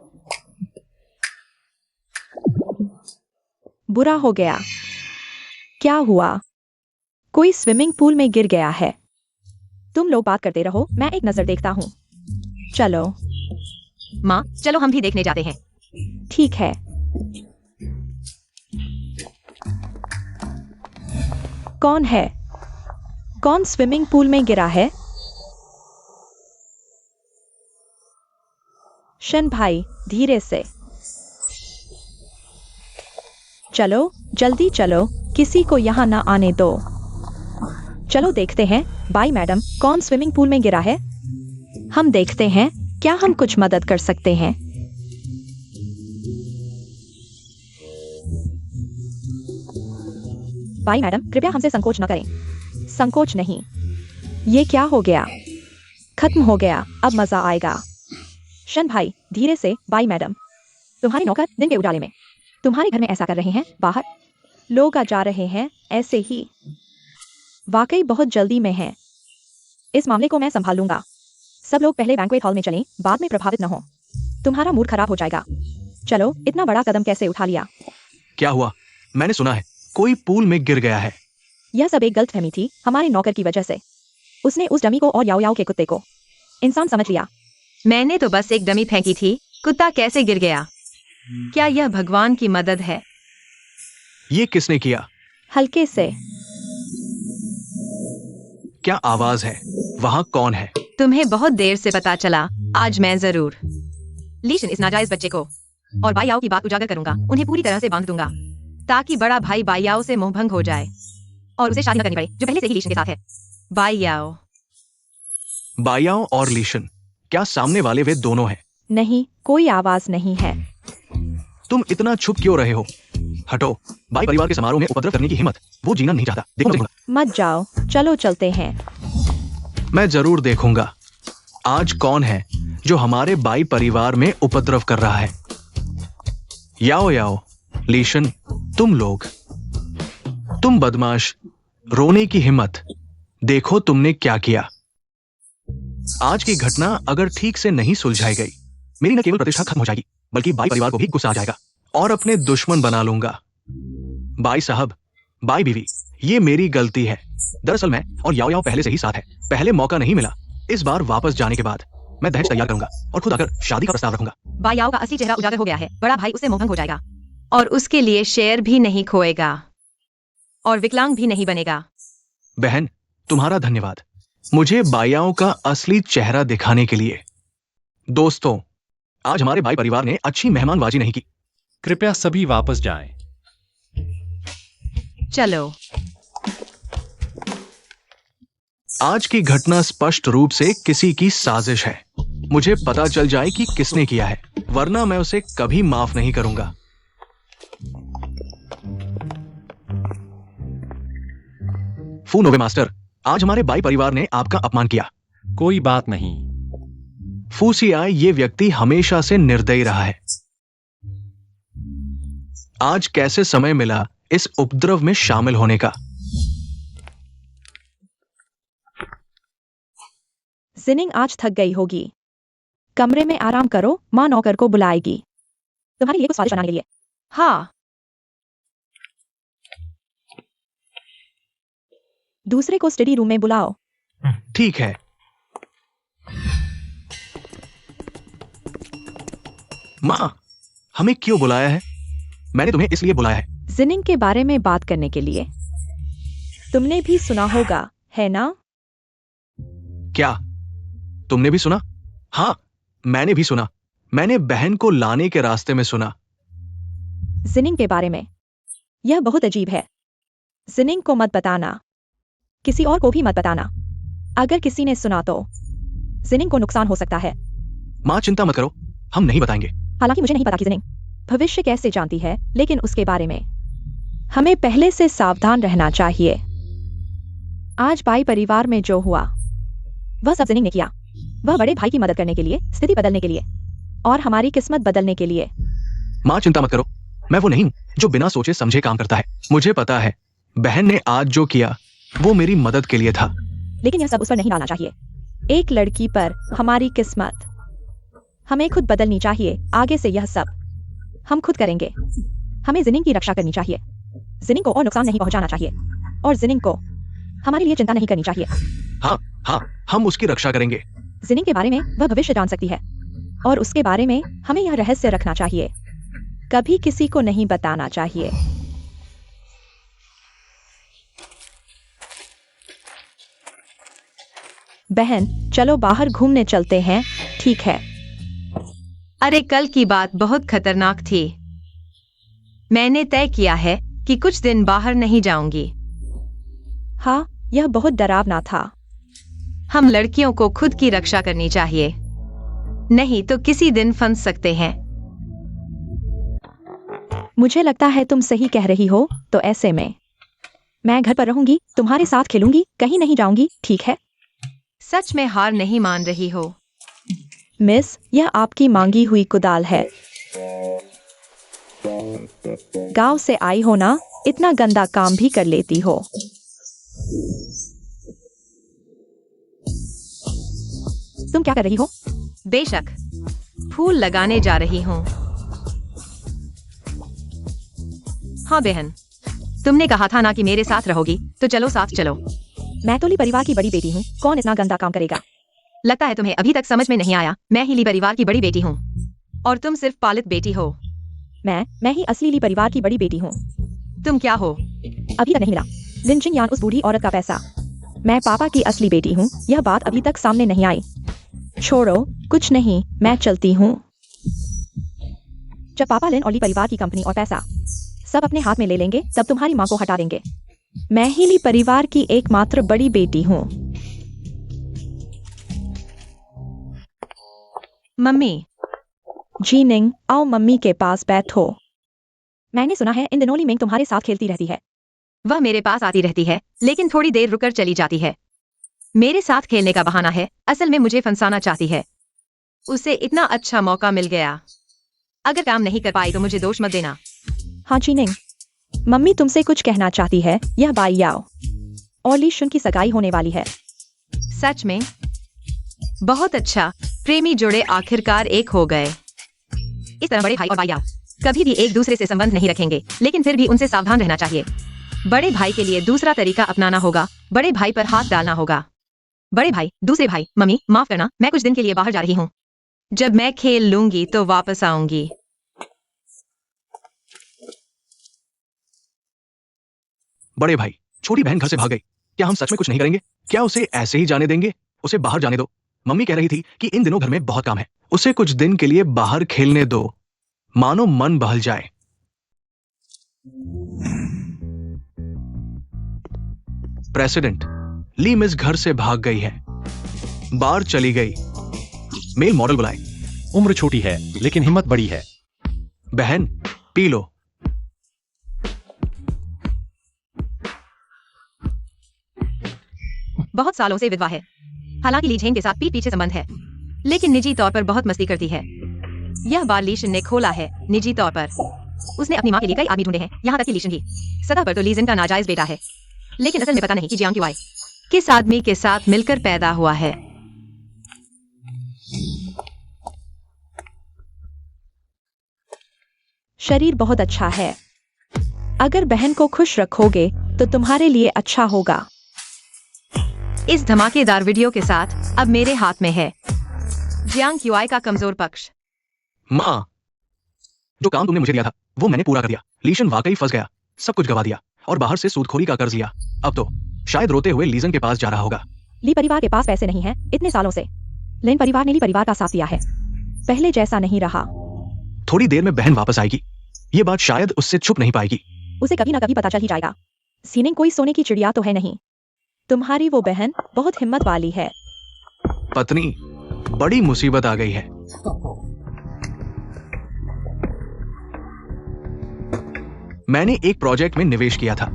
बुरा हो गया। क्या हुआ? कोई स्विमिंग पूल में गिर गया है। तुम लोग बात करते रहो, मैं एक नजर देखता हूं। चलो। माँ, चलो हम भी देखने जाते हैं। ठीक है। कौन है? कौन स्विमिंग पूल में गिरा है? शन भाई, धीरे से। चलो, जल्दी चलो, किसी को यहां ना आने दो। चलो देखते हैं, बाई मैडम, कौन स्विमिंग पूल में गिरा है? हम देखते हैं, क्या हम कुछ मदद कर सकते हैं? बाई मैडम, कृपया हमसे संकोच न करें। संकोच नहीं। ये क्या हो गया? खत्म हो गया, अब मजा आएगा। शन भाई, धीरे से। बाई मैडम, तुम्हारे नौकर दिन के उजाले में तुम्हारे घर में ऐसा कर रहे हैं। बाहर लोग आ जा रहे हैं, ऐसे ही। वाकई बहुत जल्दी में है। इस मामले को मैं संभाल लूंगा। सब लोग पहले बैंक्वेट हॉल में चलें, बाद में प्रभावित न हो। तुम्हारा मूड खराब हो जाएगा। चलो, इतना बड़ा कदम कैसे उठा लिया? क्या हुआ? मैंने सुना है कोई पूल में गिर गया है। यह सब एक गलतफहमी थी, हमारे नौकर की वजह से। उसने उस डमी को और याओ याओ के कुत्ते को इंसान समझ लिया। मैंने तो बस एक डमी फेंकी थी। कुत्ता कैसे गिर गया? क्या यह भगवान की मदद है? ये किसने किया? हल्के से। क्या आवाज है? वहां कौन है? तुम्हें बहुत देर से पता चला। आज मैं जरूर लीशन इस नाजायज बच्चे को और बाइयाओ की बात उजागर करूंगा। उन्हें पूरी तरह से बांध दूंगा ताकि बड़ा भाई बाइयाओ से मोहभंग हो जाए और उसे शादी न करनी पड़े, जो पहले से ही लीशन के साथ है। बाइयाओ। बाइयाओ और लीशन, क्या सामने वाले वे दोनों हैं? नहीं, कोई आवाज नहीं है। तुम इतना छुप क्यों रहे हो? हटो। बाई परिवार के समारोह में उपद्रव करने की हिम्मत वो जीना नहीं चाहता। देखूंगा। मत जाओ, चलो चलते हैं। मैं जरूर देखूंगा आज कौन है जो हमारे बाई परिवार में उपद्रव कर रहा है। याओ याओ, लीशन, तुम लोग, तुम बदमाश, रोने की हिम्मत, देखो तुमने क्या किया। आज की घटना अगर ठीक से नहीं सुलझाई गई, मेरी न केवल प्रतिष्ठा खत्म हो जाएगी, बल्कि बाई परिवार को भी गुस्सा आ जाएगा और अपने दुश्मन बना लूंगा। बाई साहब, बाई बीवी, ये मेरी गलती है। दरअसल मैं और याओ याओ पहले से ही साथ है। पहले मौका नहीं मिला। इस बार वापस जाने के बाद मैं दहेज तैयार करूंगा और खुद आकर शादी का प्रस्ताव रखूंगा। बाइयाओ का असली चेहरा उजागर हो गया है। बड़ा भाई उससे मोहभंग हो जाएगा और उसके लिए शेर भी नहीं खोएगा और विकलांग भी नहीं बनेगा। बहन, तुम्हारा धन्यवाद मुझे बाइयाओं का असली चेहरा दिखाने के लिए। दोस्तों, आज हमारे बाई परिवार ने अच्छी मेहमानबाजी नहीं की। कृपया सभी वापस जाएं। चलो। आज की घटना स्पष्ट रूप से किसी की साजिश है। मुझे पता चल जाए कि किसने किया है, वरना मैं उसे कभी माफ नहीं करूंगा। फूनोवे मास्टर, आज हमारे बाई परिवार ने आपका अपमान किया। कोई बात नहीं। फूसियाई, ये व्यक्ति हमेशा से निर्दयी रहा है। आज कैसे समय मिला इस उपद्रव में शामिल होने का? जिनिंग आज थक गई होगी। कमरे में आराम करो, माँ नौकर को बुलाएगी तुम्हारे लिए कुछ स्वादिष्ट बनाने के लिए। हाँ। दूसरे को स्टडी रूम में बुलाओ। ठीक है। माँ, हमें क्यों बुलाया है? मैंने तुम्हें इसलिए बुलाया है। जिनिंग के बारे में बात करने के लिए। तुमने भी सुना होगा, है ना? क्या तुमने भी सुना? हाँ, मैंने भी सुना। मैंने बहन को लाने के रास्ते में सुना। जिनिंग के बारे में। यह बहुत अजीब है। जिनिंग को मत बताना, किसी और को भी मत बताना। अगर किसी ने सुना तो जिनिंग को नुकसान हो सकता है। माँ चिंता मत करो, हम नहीं बताएंगे। हालांकि मुझे नहीं पता कि जिनिंग भविष्य कैसे जानती है, लेकिन उसके बारे में हमें पहले से सावधान रहना चाहिए। आज बाई परिवार में जो हुआ वह सब जिनिंग ने किया। वह बड़े भाई की मदद करने के लिए, स्थिति बदलने के लिए और हमारी किस्मत बदलने के लिए। माँ चिंता मत करो, मैं वो नहीं हूं जो बिना सोचे समझे काम करता है। मुझे पता है बहन ने आज जो किया वो मेरी मदद के लिए था। लेकिन यह सब उस पर नहीं डालना चाहिए। एक लड़की पर हमारी किस्मत हमें खुद बदलनी चाहिए। आगे से यह सब हम खुद करेंगे। हमें जिनिंग की रक्षा करनी चाहिए। जिनिंग को और नुकसान नहीं पहुंचाना चाहिए और जिनिंग को हमारे लिए चिंता नहीं करनी चाहिए। हाँ हाँ, हम उसकी रक्षा करेंगे। जिनिंग के बारे में वह भविष्य जान सकती है और उसके बारे में हमें यह रहस्य रखना चाहिए। कभी किसी को नहीं बताना चाहिए। बहन, चलो बाहर घूमने चलते हैं। ठीक है। अरे कल की बात बहुत खतरनाक थी। मैंने तय किया है कि कुछ दिन बाहर नहीं जाऊंगी। हाँ, यह बहुत डरावना था। हम लड़कियों को खुद की रक्षा करनी चाहिए, नहीं तो किसी दिन फंस सकते हैं। मुझे लगता है तुम सही कह रही हो। तो ऐसे में मैं घर पर रहूंगी, तुम्हारे साथ खेलूंगी, कहीं नहीं जाऊंगी। ठीक है? सच में हार नहीं मान रही हो? मिस, यह आपकी मांगी हुई कुदाल है। गांव से आई हो ना, इतना गंदा काम भी कर लेती हो। तुम क्या कर रही हो? बेशक, फूल लगाने जा रही हूँ। हाँ बहन, तुमने कहा था ना कि मेरे साथ रहोगी, तो चलो साथ चलो। मैं तो ली परिवार की बड़ी बेटी हूँ, कौन इतना गंदा काम करेगा? लगता है तुम्हें अभी तक समझ में नहीं आया। मैं ही ली परिवार की बड़ी बेटी हूँ और तुम सिर्फ पालित बेटी हो। मैं ही असली ली परिवार की बड़ी बेटी हूँ। तुम क्या हो? अभी तक नहीं मिला लिंचिंग यान उस बूढ़ी औरत का पैसा। मैं पापा की असली बेटी हूँ, यह बात अभी तक सामने नहीं आई। छोड़ो, कुछ नहीं, मैं चलती हूँ। जब पापा लिन और ली परिवार की कंपनी और पैसा सब अपने हाथ में ले लेंगे, तब तुम्हारी माँ को हटा देंगे। मैं ही ली परिवार की एकमात्र बड़ी बेटी हूँ। मम्मी। जीनिंग, आओ मम्मी के पास बैठो। मैंने सुना है इन दिनों ली मिंग तुम्हारे साथ खेलती रहती है। वह मेरे पास आती रहती है, लेकिन थोड़ी देर रुककर चली जाती है। मेरे साथ खेलने का बहाना है, असल में मुझे फंसाना चाहती है। उसे इतना अच्छा मौका मिल गया। अगर काम नहीं कर पाई तो मुझे दोष मत देना। हाँ जीनिंग, मम्मी तुमसे कुछ कहना चाहती है। यह बाई याओ और ली शुन की सगाई होने वाली है। सच में? बहुत अच्छा, प्रेमी जोड़े आखिरकार एक हो गए। इस तरह बड़े भाई और बाई याओ कभी भी एक दूसरे से संबंध नहीं रखेंगे, लेकिन फिर भी उनसे सावधान रहना चाहिए। बड़े भाई के लिए दूसरा तरीका अपनाना होगा, बड़े भाई पर हाथ डालना होगा। बड़े भाई, दूसरे भाई, मम्मी माफ करना, मैं कुछ दिन के लिए बाहर जा रही हूँ। जब मैं खेल लूंगी तो वापस आऊंगी। बड़े भाई, छोटी बहन घर से भाग गई। क्या हम सच में कुछ नहीं करेंगे? क्या उसे ऐसे ही जाने देंगे? उसे बाहर जाने दो। मम्मी कह रही थी कि इन दिनों घर में बहुत काम है, उसे कुछ दिन के लिए बाहर खेलने दो, मानो मन बहल जाए। प्रेसिडेंट, ली मिस घर से भाग गई है, बाहर चली गई। मेल मॉडल बुलाए। उम्र छोटी है लेकिन हिम्मत बड़ी है। बहन, पी लो। बहुत सालों से विधवा है। हालांकि ली झेंग के साथ पीठ पीछे संबंध है, लेकिन निजी तौर पर बहुत मस्ती करती है। यह बार लीशन ने खोला है निजी तौर पर। उसने अपनी माँ के लिए कई आदमी ढूंढे हैं, यहाँ तक कि लीशन भी। सतह पर तो लीजन का नाजायज बेटा है, लेकिन असल में पता नहीं कि जियांग की वाई किस आदमी के साथ मिलकर पैदा हुआ है। शरीर बहुत अच्छा है। अगर बहन को खुश रखोगे तो तुम्हारे लिए अच्छा होगा। इस धमाकेदार वीडियो के साथ अब मेरे हाथ में है जियांग क्यूआई का कमजोर पक्ष। माँ, जो काम तुमने मुझे दिया था वो मैंने पूरा कर दिया। लीशन वाकई फंस गया, सब कुछ गवा दिया और बाहर से सूदखोरी का कर्ज लिया। अब तो शायद रोते हुए लीजन के पास जा रहा होगा। ली परिवार के पास पैसे नहीं हैं इतने सालों से। लिन परिवार ने ली परिवार का साथ दिया है, पहले जैसा नहीं रहा। थोड़ी देर में बहन वापस आएगी, ये बात शायद उससे छुप नहीं पाएगी। उसे कभी ना कभी पता चल ही जाएगा। सीनिंग कोई सोने की चिड़िया तो है नहीं। तुम्हारी वो बहन बहुत हिम्मत वाली है। पत्नी, बड़ी मुसीबत आ गई है। मैंने एक प्रोजेक्ट में निवेश किया था,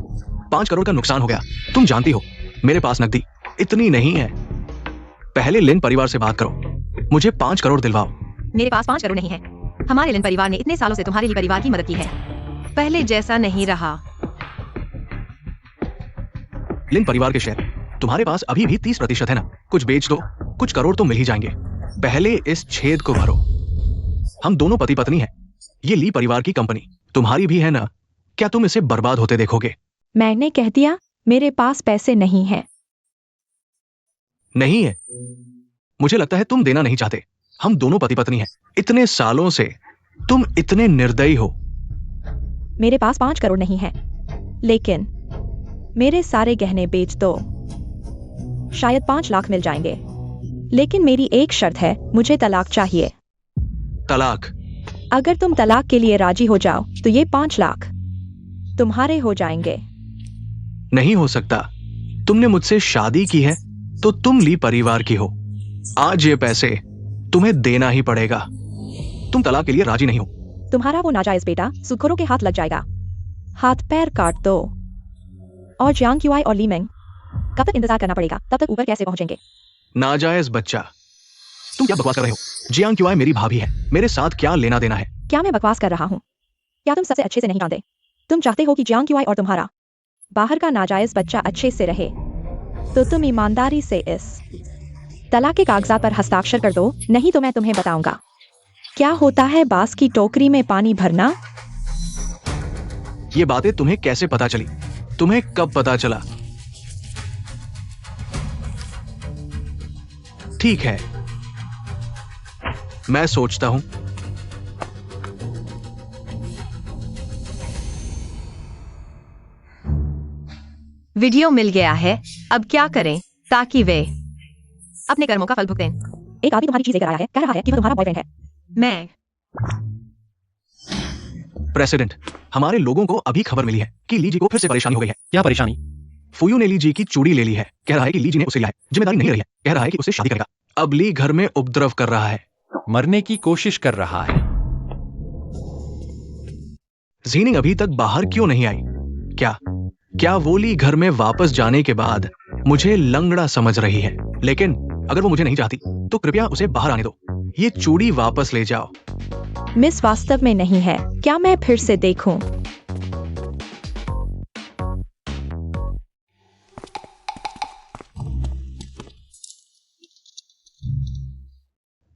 5 करोड़ का नुकसान हो गया। तुम जानती हो मेरे पास नकदी इतनी नहीं है। पहले लिन परिवार से बात करो, मुझे 5 करोड़ दिलवाओ। मेरे पास 5 करोड़ नहीं है। हमारे लिन परिवार ने इतने सालों से तुम्हारे लिए परिवार की मदद की है, पहले जैसा नहीं रहा। लिन परिवार के शेयर तुम्हारे पास अभी भी 30% है ना? कुछ बेच दो, कुछ करोड़ तो मिल ही जाएंगे। पहले इस छेद को भरो। हम दोनों पति पत्नी हैं। ये ली परिवार की कंपनी तुम्हारी भी है ना? क्या तुम इसे बर्बाद होते देखोगे? मैंने कह दिया मेरे पास पैसे नहीं है। नहीं है? मुझे लगता है तुम देना नहीं चाहते। हम दोनों पति पत्नी हैं, इतने सालों से तुम इतने निर्दयी हो। मेरे पास 5 करोड़ नहीं है, लेकिन मेरे सारे गहने बेच दो, शायद 5 लाख मिल जाएंगे। लेकिन मेरी एक शर्त है, मुझे तलाक चाहिए। तलाक? अगर तुम तलाक के लिए राजी हो जाओ तो ये 5 लाख तुम्हारे हो जाएंगे। नहीं हो सकता। तुमने मुझसे शादी की है तो तुम ली परिवार की हो। आज ये पैसे तुम्हें देना ही पड़ेगा। तुम तलाक के लिए राजी नहीं हो। तुम्हारा वो नाजायज बेटा सुखोरों के हाथ लग जाएगा। हाथ पैर काट दो। और जियांग क्यूआई और ली मेंग, कब तक इंतजार करना पड़ेगा? तब तक ऊपर कैसे पहुंचेंगे? नाजायज बच्चा, तुम क्या बकवास कर रहे हो? जियांग क्यूआई मेरी भाभी है, मेरे साथ क्या लेना देना है? क्या मैं बकवास कर रहा हूँ? क्या तुम सबसे अच्छे से नहीं जानते? तुम चाहते हो कि जियांग क्यूआई और तुम्हारा बाहर का नाजायज बच्चा अच्छे से रहे, तो तुम ईमानदारी से इस तलाक के कागजात पर हस्ताक्षर कर दो, नहीं तो मैं तुम्हें बताऊंगा क्या होता है बांस की टोकरी में पानी भरना। ये बातें तुम्हें कैसे पता चली? तुम्हें कब पता चला? ठीक है, मैं सोचता हूं। वीडियो मिल गया है, अब क्या करें ताकि वे अपने कर्मों का फल भुगतें? एक आदमी तुम्हारी चीज लेकर आया है, कह रहा है कि वह तुम्हारा बॉयफ्रेंड है। मैं प्रेसिडेंट, हमारे लोगों को अभी खबर मिली है कि ली जी को फिर से परेशानी हो गई है। क्या परेशानी? फुयू ने ली जी की चूड़ी ले ली है। कह रहा है कि ली जी ने उसे लिया है, जिम्मेदारी नहीं रही है। कह रहा है कि उसे शादी करेगा। अब ली घर में उपद्रव कर रहा है, मरने की कोशिश कर रहा है। जीनिंग अभी तक बाहर क्यों नहीं आई? क्या वो ली घर में वापस जाने के बाद मुझे लंगड़ा समझ रही है? लेकिन अगर वो मुझे नहीं चाहती तो कृपया उसे बाहर आने दो। ये चूड़ी वापस ले जाओ। मिस वास्तव में नहीं है, क्या मैं फिर से देखूं?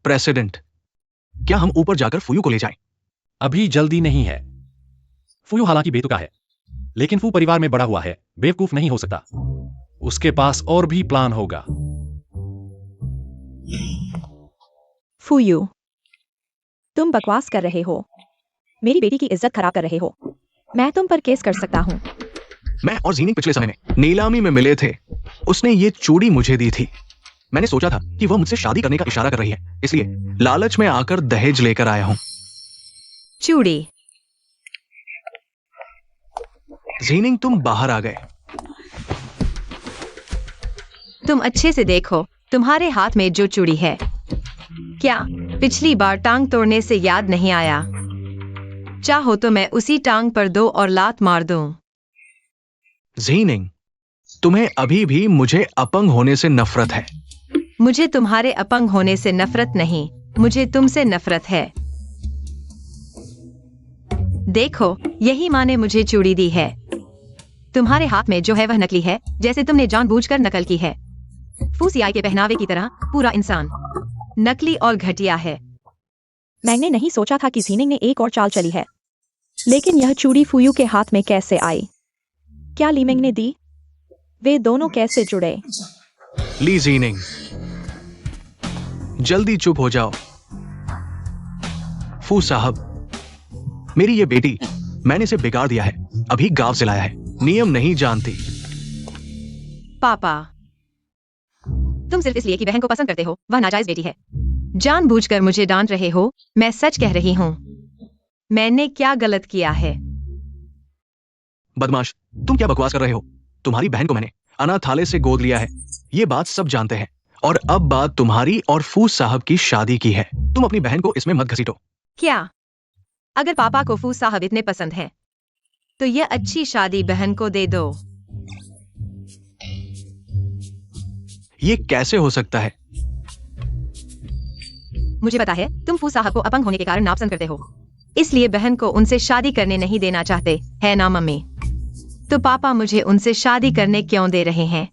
प्रेसिडेंट, क्या हम ऊपर जाकर फुयू को ले जाएं? अभी जल्दी नहीं है। फुयू हालांकि बेतुका है, लेकिन फू परिवार में बड़ा हुआ है, बेवकूफ नहीं हो सकता। उसके पास और भी प्लान होगा। फुयू, तुम बकवास कर रहे हो। मेरी बेटी की इज्जत खराब कर रहे हो। मैं तुम पर केस कर सकता हूँ। मैं और जीनिंग पिछले समय में नीलामी में मिले थे। उसने ये चूड़ी मुझे दी थी। मैंने सोचा था कि वह मुझसे शादी करने का इशारा कर रही है, इसलिए लालच में आकर दहेज लेकर आया हूं। चूड़ी। जीनिंग, तुम बाहर आ गए। तुम अच्छे से देखो तुम्हारे हाथ में जो चूड़ी है। क्या पिछली बार टांग तोड़ने से याद नहीं आया? चाहो तो मैं उसी टांग पर 2 और लात मार दूं। जीनिंग, तुम्हें अभी भी मुझे अपंग होने से नफरत है। मुझे तुम्हारे अपंग होने से नफरत नहीं, मुझे तुमसे नफरत है। देखो, यही माँ ने मुझे चूड़ी दी है। तुम्हारे हाथ में जो है वह नकली है, जैसे तुमने जानबूझकर नकल की है। फूसियाई के पहनावे की तरह पूरा इंसान नकली और घटिया है। मैंने नहीं सोचा था कि जीनिंग ने एक और चाल चली है। लेकिन यह चूड़ी फूयू के हाथ में कैसे आई? क्या लीमिंग ने दी? वे दोनों कैसे जुड़े? ली जीनिंग, जल्दी चुप हो जाओ। फू साहब, मेरी ये बेटी, मैंने इसे बिगाड़ दिया है, अभी गांव से लाया है, नियम नहीं जानती। पापा, तुम सिर्फ इसलिए कि बहन को पसंद करते हो, वह नाजायज बेटी है। जानबूझकर मुझे डांट रहे हो, मैं सच कह रही हूं। मैंने क्या गलत किया है? बदमाश, तुम क्या बकवास कर रहे हो? तुम्हारी बहन को मैंने अनाथालय से गोद लिया है, ये बात सब जानते हैं। और अब बात तुम्हारी और फूस साहब की शादी की है। तुम अपनी बहन को इसमें मत घसीटो। क्या? अगर पापा को फूस साहब इतने पसंद हैं, तो यह अच्छी शादी बहन को दे दो। ये कैसे हो सकता है? मुझे पता है तुम फूस साहब को अपंग होने के कारण नापसंद करते हो, इसलिए बहन को उनसे शादी करने नहीं देना चाहते, है ना मम्मी? तो पापा मुझे उनसे शादी करने क्यों दे रहे हैं?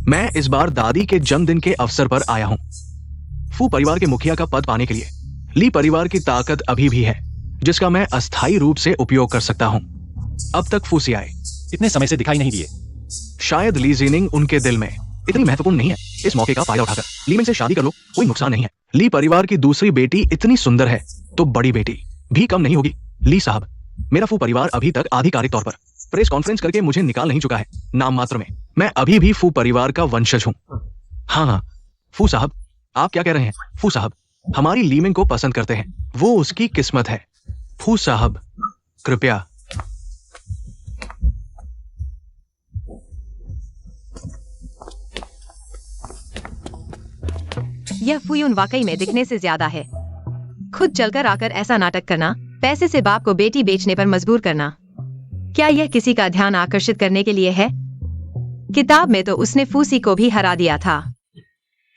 मैं इस बार दादी के जन्मदिन के अवसर पर आया हूं, फू परिवार के मुखिया का पद पाने के लिए। ली परिवार की ताकत अभी भी है, जिसका मैं अस्थायी रूप से उपयोग कर सकता हूं। अब तक फूसी आए इतने समय से दिखाई नहीं दिए। शायद ली जीनिंग उनके दिल में इतनी महत्वपूर्ण नहीं है। इस मौके का फायदा उठाकर लीमिंग से शादी कर लो, कोई नुकसान नहीं है। ली परिवार की दूसरी बेटी इतनी सुंदर है तो बड़ी बेटी भी कम नहीं होगी। ली साहब, मेरा फू परिवार अभी तक आधिकारिक तौर पर प्रेस कॉन्फ्रेंस करके मुझे निकाल नहीं चुका है, नाम मात्र में। मैं अभी भी फू परिवार का वंशज हूं। हाँ, फू साहब, आप क्या कह रहे हैं? फू साहब हमारी लीमिंग को पसंद करते हैं, वो उसकी किस्मत है। फू साहब, कृपया। यह फुयून वाकई में दिखने से ज्यादा है। खुद चलकर आकर ऐसा नाटक करना, पैसे से बाप को बेटी बेचने पर मजबूर करना, क्या यह किसी का ध्यान आकर्षित करने के लिए है? किताब में तो उसने फूसी को भी हरा दिया था।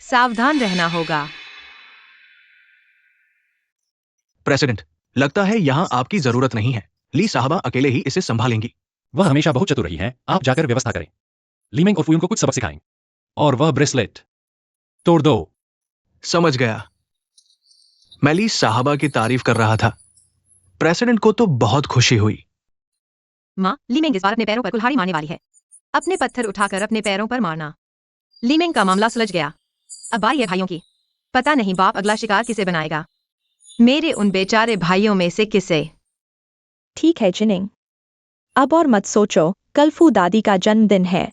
सावधान रहना होगा। प्रेसिडेंट, लगता है यहाँ आपकी जरूरत नहीं है। ली साहबा अकेले ही इसे संभालेंगी। वह हमेशा बहुत चतुर रही है, आप जाकर व्यवस्था करें। लीमिंग और फुयून को कुछ सबक सिखाएं। और वह ब्रेसलेट तोड़ दो। समझ गया। मैं ली साहबा की तारीफ कर रहा था। प्रेसिडेंट को तो बहुत खुशी हुई। माँ, लीमिंग इस बार अपने पैरों पर कुल्हाड़ी मारने वाली है। अपने पत्थर उठाकर अपने पैरों पर मारना। लीमिंग का मामला सुलझ गया। अब बारी है भाइयों की। पता नहीं बाप अगला शिकार किसे बनाएगा, मेरे उन बेचारे भाइयों में से किसे। ठीक है जिनिंग, अब और मत सोचो, कल फू दादी का जन्मदिन है।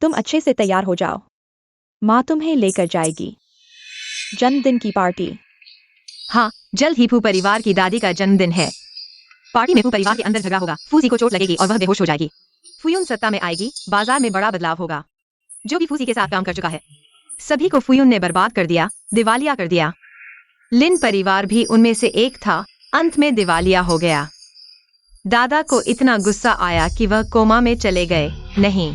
तुम अच्छे से तैयार हो जाओ, माँ तुम्हें लेकर जाएगी जन्मदिन की पार्टी। हाँ, जल्द ही फू परिवार की दादी का जन्मदिन है। पार्टी में फू परिवार के अंदर झगड़ा होगा, फूसी को चोट लगेगी और वह बेहोश हो जाएगी। फुयून सत्ता में आएगी, बाजार में बड़ा बदलाव होगा। जो भी फूसी के साथ काम कर चुका है, सभी को फुयून ने बर्बाद कर दिया, दिवालिया कर दिया। लिन परिवार भी उनमें से एक था, अंत में दिवालिया हो गया। दादा को इतना गुस्सा आया कि वह कोमा में चले गए। नहीं,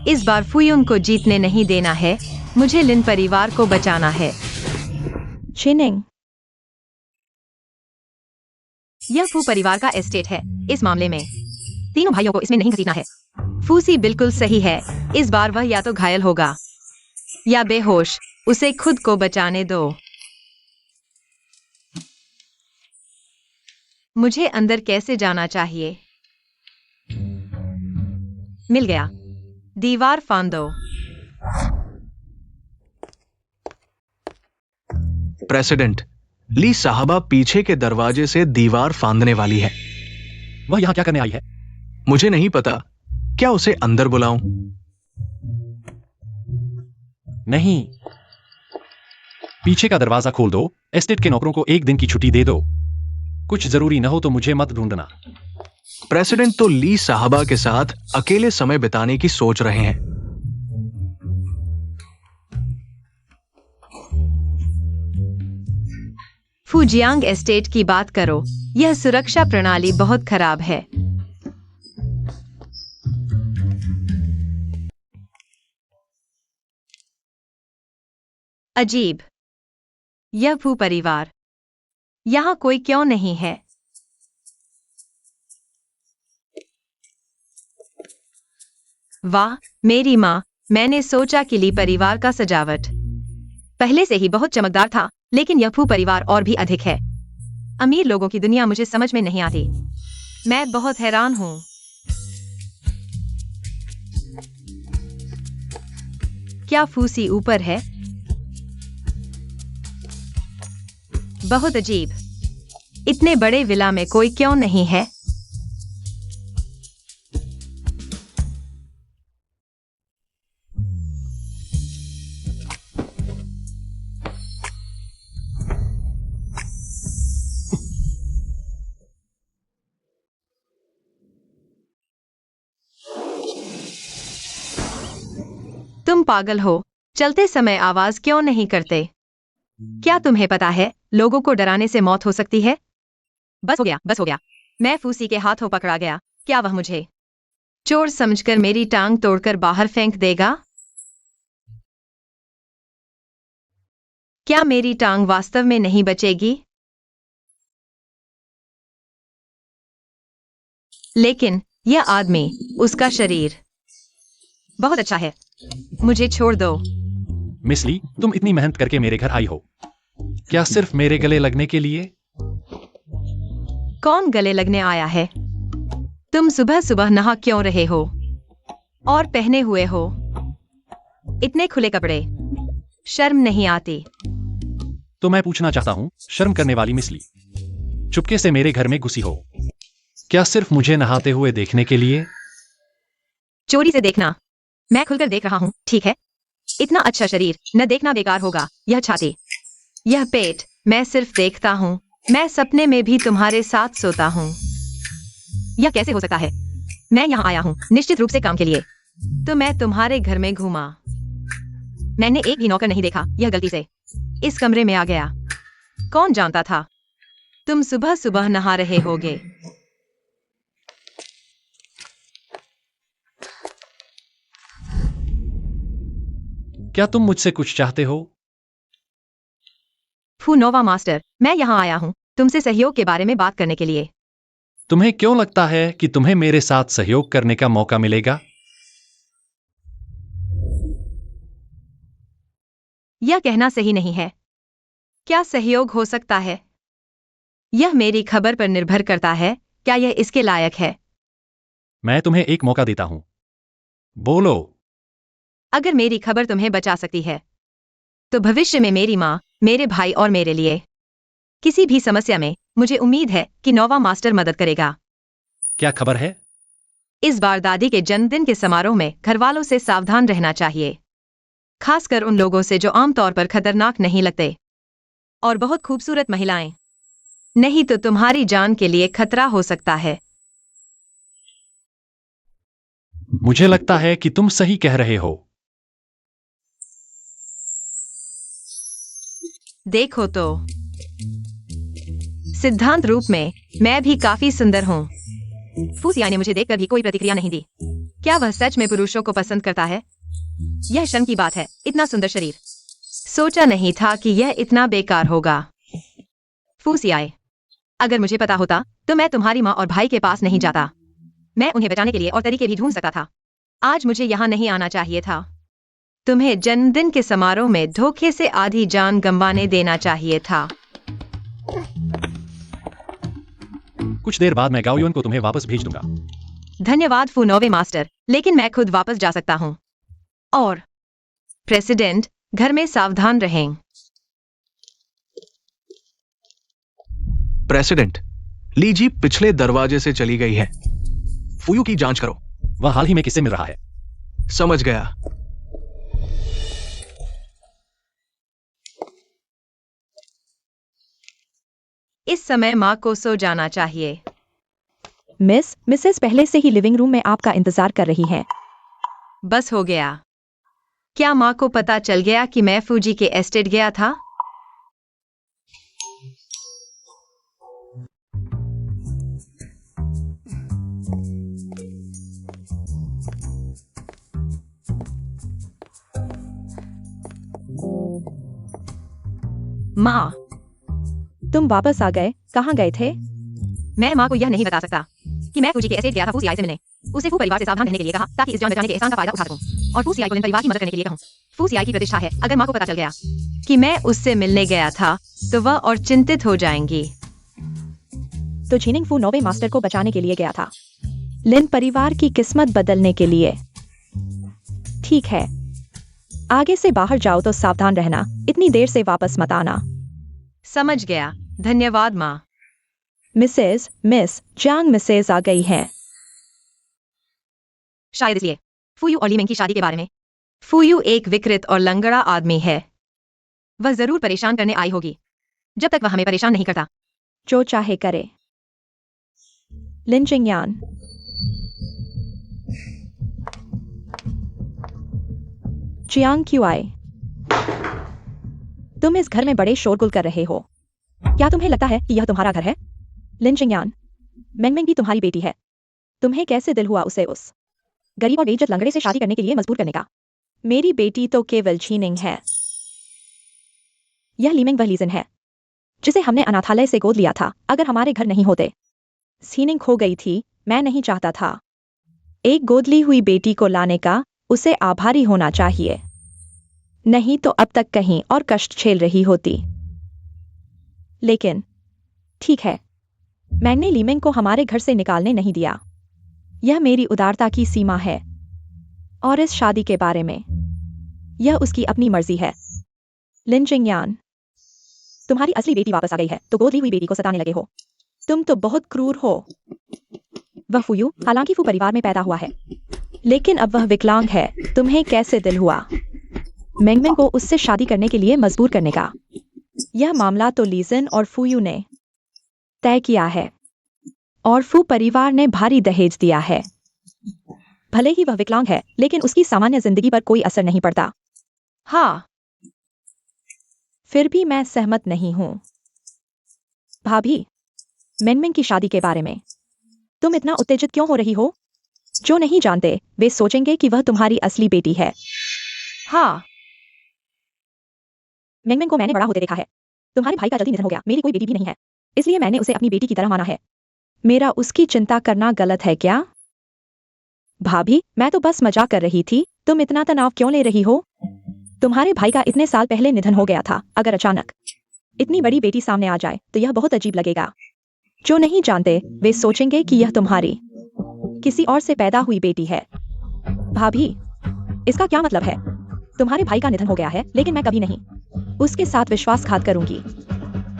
इस बार फुयून को जीतने नहीं देना है, मुझे लिन परिवार को बचाना है। जिनिंग, यह फू परिवार का एस्टेट है, इस मामले में तीनों भाइयों को इसमें नहीं घसीटना है। फूसी बिल्कुल सही है, इस बार वह या तो घायल होगा या बेहोश, उसे खुद को बचाने दो। मुझे अंदर कैसे जाना चाहिए? मिल गया, दीवार फांदो। प्रेसिडेंट, ली साहबा पीछे के दरवाजे से दीवार फांदने वाली है। वह यहाँ क्या करने आई है? मुझे नहीं पता, क्या उसे अंदर बुलाऊं? नहीं, पीछे का दरवाजा खोल दो। एस्टेट के नौकरों को एक दिन की छुट्टी दे दो। कुछ जरूरी न हो तो मुझे मत ढूंढना। प्रेसिडेंट तो ली साहबा के साथ अकेले समय बिताने की सोच रहे हैं। फुजियांग एस्टेट की बात करो, यह सुरक्षा प्रणाली बहुत खराब है। अजीब, यह फू परिवार, यहाँ कोई क्यों नहीं है? वाह, मेरी माँ, मैंने सोचा कि ली परिवार का सजावट, पहले से ही बहुत चमकदार था, लेकिन यह फू परिवार और भी अधिक है। अमीर लोगों की दुनिया मुझे समझ में नहीं आती। मैं बहुत हैरान हूँ। क्या फूसी ऊपर है? बहुत अजीब। इतने बड़े विला में कोई क्यों नहीं है? तुम पागल हो। चलते समय आवाज क्यों नहीं करते? क्या तुम्हें पता है लोगों को डराने से मौत हो सकती है? बस हो गया, बस हो गया। मैं फूसी के हाथों पकड़ा गया। क्या वह मुझे चोर समझकर मेरी टांग तोड़कर बाहर फेंक देगा? क्या मेरी टांग वास्तव में नहीं बचेगी? लेकिन यह आदमी, उसका शरीर बहुत अच्छा है। मुझे छोड़ दो। मिस ली, तुम इतनी मेहनत करके मेरे घर आई हो, क्या सिर्फ मेरे गले लगने के लिए? कौन गले लगने आया है? तुम सुबह सुबह नहा क्यों रहे हो और पहने हुए हो इतने खुले कपड़े? शर्म नहीं आती? तो मैं पूछना चाहता हूँ, शर्म करने वाली मिस ली, चुपके से मेरे घर में घुसी हो, क्या सिर्फ मुझे नहाते हुए देखने के लिए? चोरी से देखना। मैं खुलकर देख रहा हूँ, ठीक है? इतना अच्छा शरीर न देखना बेकार होगा। यह छाती, यह पेट, मैं सिर्फ देखता हूँ। मैं सपने में भी तुम्हारे साथ सोता हूँ। यह कैसे हो सकता है? मैं यहाँ आया हूँ निश्चित रूप से काम के लिए, तो मैं तुम्हारे घर में घूमा। मैंने एक भी नौकर नहीं देखा। यह गलती से इस कमरे में आ गया। कौन जानता था तुम सुबह सुबह नहा रहे होगे? क्या तुम मुझसे कुछ चाहते हो? फू नोवा मास्टर, मैं यहाँ आया हूँ तुमसे सहयोग के बारे में बात करने के लिए। तुम्हें क्यों लगता है कि तुम्हें मेरे साथ सहयोग करने का मौका मिलेगा? यह कहना सही नहीं है। क्या सहयोग हो सकता है? यह मेरी खबर पर निर्भर करता है। क्या यह इसके लायक है? मैं तुम्हें एक मौका देता हूं, बोलो। अगर मेरी खबर तुम्हें बचा सकती है, तो भविष्य में मेरी माँ, मेरे भाई और मेरे लिए किसी भी समस्या में मुझे उम्मीद है कि नोवा मास्टर मदद करेगा। क्या खबर है? इस बार दादी के जन्मदिन के समारोह में घरवालों से सावधान रहना चाहिए, खासकर उन लोगों से जो आमतौर पर खतरनाक नहीं लगते, और बहुत खूबसूरत महिलाएं। नहीं तो तुम्हारी जान के लिए खतरा हो सकता है। मुझे लगता है कि तुम सही कह रहे हो। देखो तो, सिद्धांत रूप में मैं भी काफी सुंदर हूँ। फूसिया ने मुझे देखकर भी कोई प्रतिक्रिया नहीं दी। क्या वह सच में पुरुषों को पसंद करता है? यह शर्म की बात है, इतना सुंदर शरीर। सोचा नहीं था कि यह इतना बेकार होगा। फूसियाए, अगर मुझे पता होता तो मैं तुम्हारी माँ और भाई के पास नहीं जाता। मैं उन्हें बचाने के लिए और तरीके भी ढूंढ सकता था। आज मुझे यहाँ नहीं आना चाहिए था। तुम्हें जन्मदिन के समारोह में धोखे से आधी जान गंवाने देना चाहिए था। कुछ देर बाद मैं गाओयुन को तुम्हें वापस भेज दूंगा। धन्यवाद फूनोवे मास्टर, लेकिन मैं खुद वापस जा सकता हूँ। और प्रेसिडेंट, घर में सावधान रहें। प्रेसिडेंट, लीजी पिछले दरवाजे से चली गई है। फुयू की जांच करो। वह हाल ही में किससे मिल रहा है? समझ गया। इस समय माँ को सो जाना चाहिए। मिसेस पहले से ही लिविंग रूम में आपका इंतजार कर रही हैं। बस हो गया। क्या माँ को पता चल गया कि मैं फूजी के एस्टेट गया था? माँ, तुम वापस आ गए, कहाँ गए थे? मैं माँ को यह नहीं बता सकता कि मैं फूजी के एस्टेट गया था फूसियाई से मिलने। उसे फू परिवार से सावधान रहने के लिए कहा ताकि इस जान बचाने के एहसान का फायदा उठा सकूं, और फूसियाई को इन परिवार की मदद करने के लिए कहूं। फूसियाई की प्रतिष्ठा है। अगर माँ को पता चल गया कि मैं उससे मिलने गया था तो वह और चिंतित हो जाएंगी। तो झीनिंग फू नौवे मास्टर को बचाने के लिए गया था, लिन परिवार की किस्मत बदलने के लिए। ठीक है, आगे से बाहर जाओ तो सावधान रहना, इतनी देर से वापस मत आना। समझ गया, धन्यवाद माँ। मिस जांग मिसेज आ गई हैं। शायद इसलिए फूयू और लीमिंग की शादी के बारे में। फूयू एक विकृत और लंगड़ा आदमी है। वह जरूर परेशान करने आई होगी, जब तक वह हमें परेशान नहीं करता। जो चाहे करे। लिन जिंगयान। चियांग क्यों आए? तुम इस घर में बड़े शोरगुल कर रहे हो। क्या तुम्हें लगता है कि यह तुम्हारा घर है? लिन जिंगयान, मेंगमेंग भी तुम्हारी बेटी है। तुम्हें कैसे दिल हुआ उसे उस गरीब और बेइज्जत लंगड़े से शादी करने के लिए मजबूर करने का? मेरी बेटी तो केवल झीनिंग है। यह लीमिंग वह लीजन है जिसे हमने अनाथालय से गोद लिया था। अगर हमारे घर नहीं होते, झीनिंग खो गई थी। मैं नहीं चाहता था। एक गोद ली हुई बेटी को लाने का उसे आभारी होना चाहिए, नहीं तो अब तक कहीं और कष्ट झेल रही होती। लेकिन ठीक है, मैंने लीमिंग को हमारे घर से निकालने नहीं दिया। यह मेरी उदारता की सीमा है। और इस शादी के बारे में, यह उसकी अपनी मर्जी है। लिन जिंगयान, तुम्हारी असली बेटी वापस आ गई है तो गोद ली हुई बेटी को सताने लगे हो। तुम तो बहुत क्रूर हो। वह फूयू हालांकि फू परिवार में पैदा हुआ है, लेकिन अब वह विकलांग है। तुम्हें कैसे दिल हुआ मेंगमेंग को उससे शादी करने के लिए मजबूर करने का? यह मामला तो लीजन और फूयू ने तय किया है, और फू परिवार ने भारी दहेज दिया है। भले ही वह विकलांग है, लेकिन उसकी सामान्य जिंदगी पर कोई असर नहीं पड़ता। हाँ, फिर भी मैं सहमत नहीं हूं। भाभी, मेंगमेंग की शादी के बारे में तुम इतना उत्तेजित क्यों हो रही हो? जो नहीं जानते वे सोचेंगे कि वह तुम्हारी असली बेटी है। हाँ, मेंगमेंग को मैंने बड़ा होते देखा है। तुम्हारे भाई का जल्दी निधन हो गया। मेरी कोई बेटी भी नहीं है, इसलिए मैंने उसे अपनी बेटी की तरह माना है। मेरा उसकी चिंता करना गलत है क्या? भाभी, मैं तो बस मजाक कर रही थी। तुम इतना तनाव क्यों ले रही हो? तुम्हारे भाई का इतने साल पहले निधन हो गया था। अगर अचानक इतनी बड़ी बेटी सामने आ जाए तो यह बहुत अजीब लगेगा। जो नहीं जानते वे सोचेंगे कि यह तुम्हारी किसी और से पैदा हुई बेटी है। भाभी, इसका क्या मतलब है? तुम्हारे भाई का निधन हो गया है, लेकिन मैं कभी नहीं उसके साथ विश्वासघात करूंगी।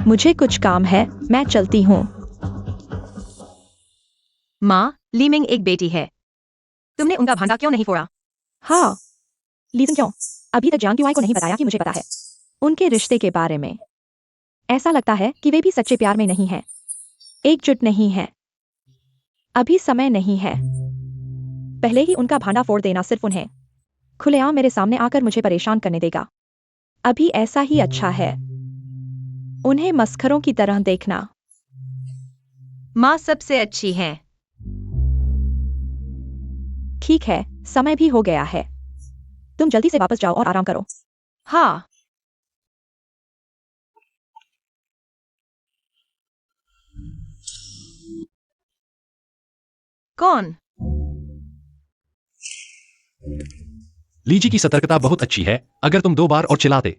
मुझे कुछ काम है, मैं चलती हूँ। माँ, लीमिंग एक बेटी है। तुमने उनका भांडा क्यों नहीं फोड़ा? हाँ, लीजन क्यों? अभी तक जांग क्यूआई को नहीं बताया कि मुझे पता है उनके रिश्ते के बारे में। ऐसा लगता है कि वे भी सच्चे प्यार में नहीं हैं, एकजुट नहीं हैं। अभी समय नहीं है। पहले ही उनका भांडा फोड़ देना सिर्फ उन्हें खुलेआम मेरे सामने आकर मुझे परेशान करने देगा। अभी ऐसा ही अच्छा है। उन्हें मस्खरों की तरह देखना। माँ सबसे अच्छी है। ठीक है, समय भी हो गया है। तुम जल्दी से वापस जाओ और आराम करो। हाँ। कौन? लीजी की सतर्कता बहुत अच्छी है। अगर तुम 2 बार और चिल्लाते,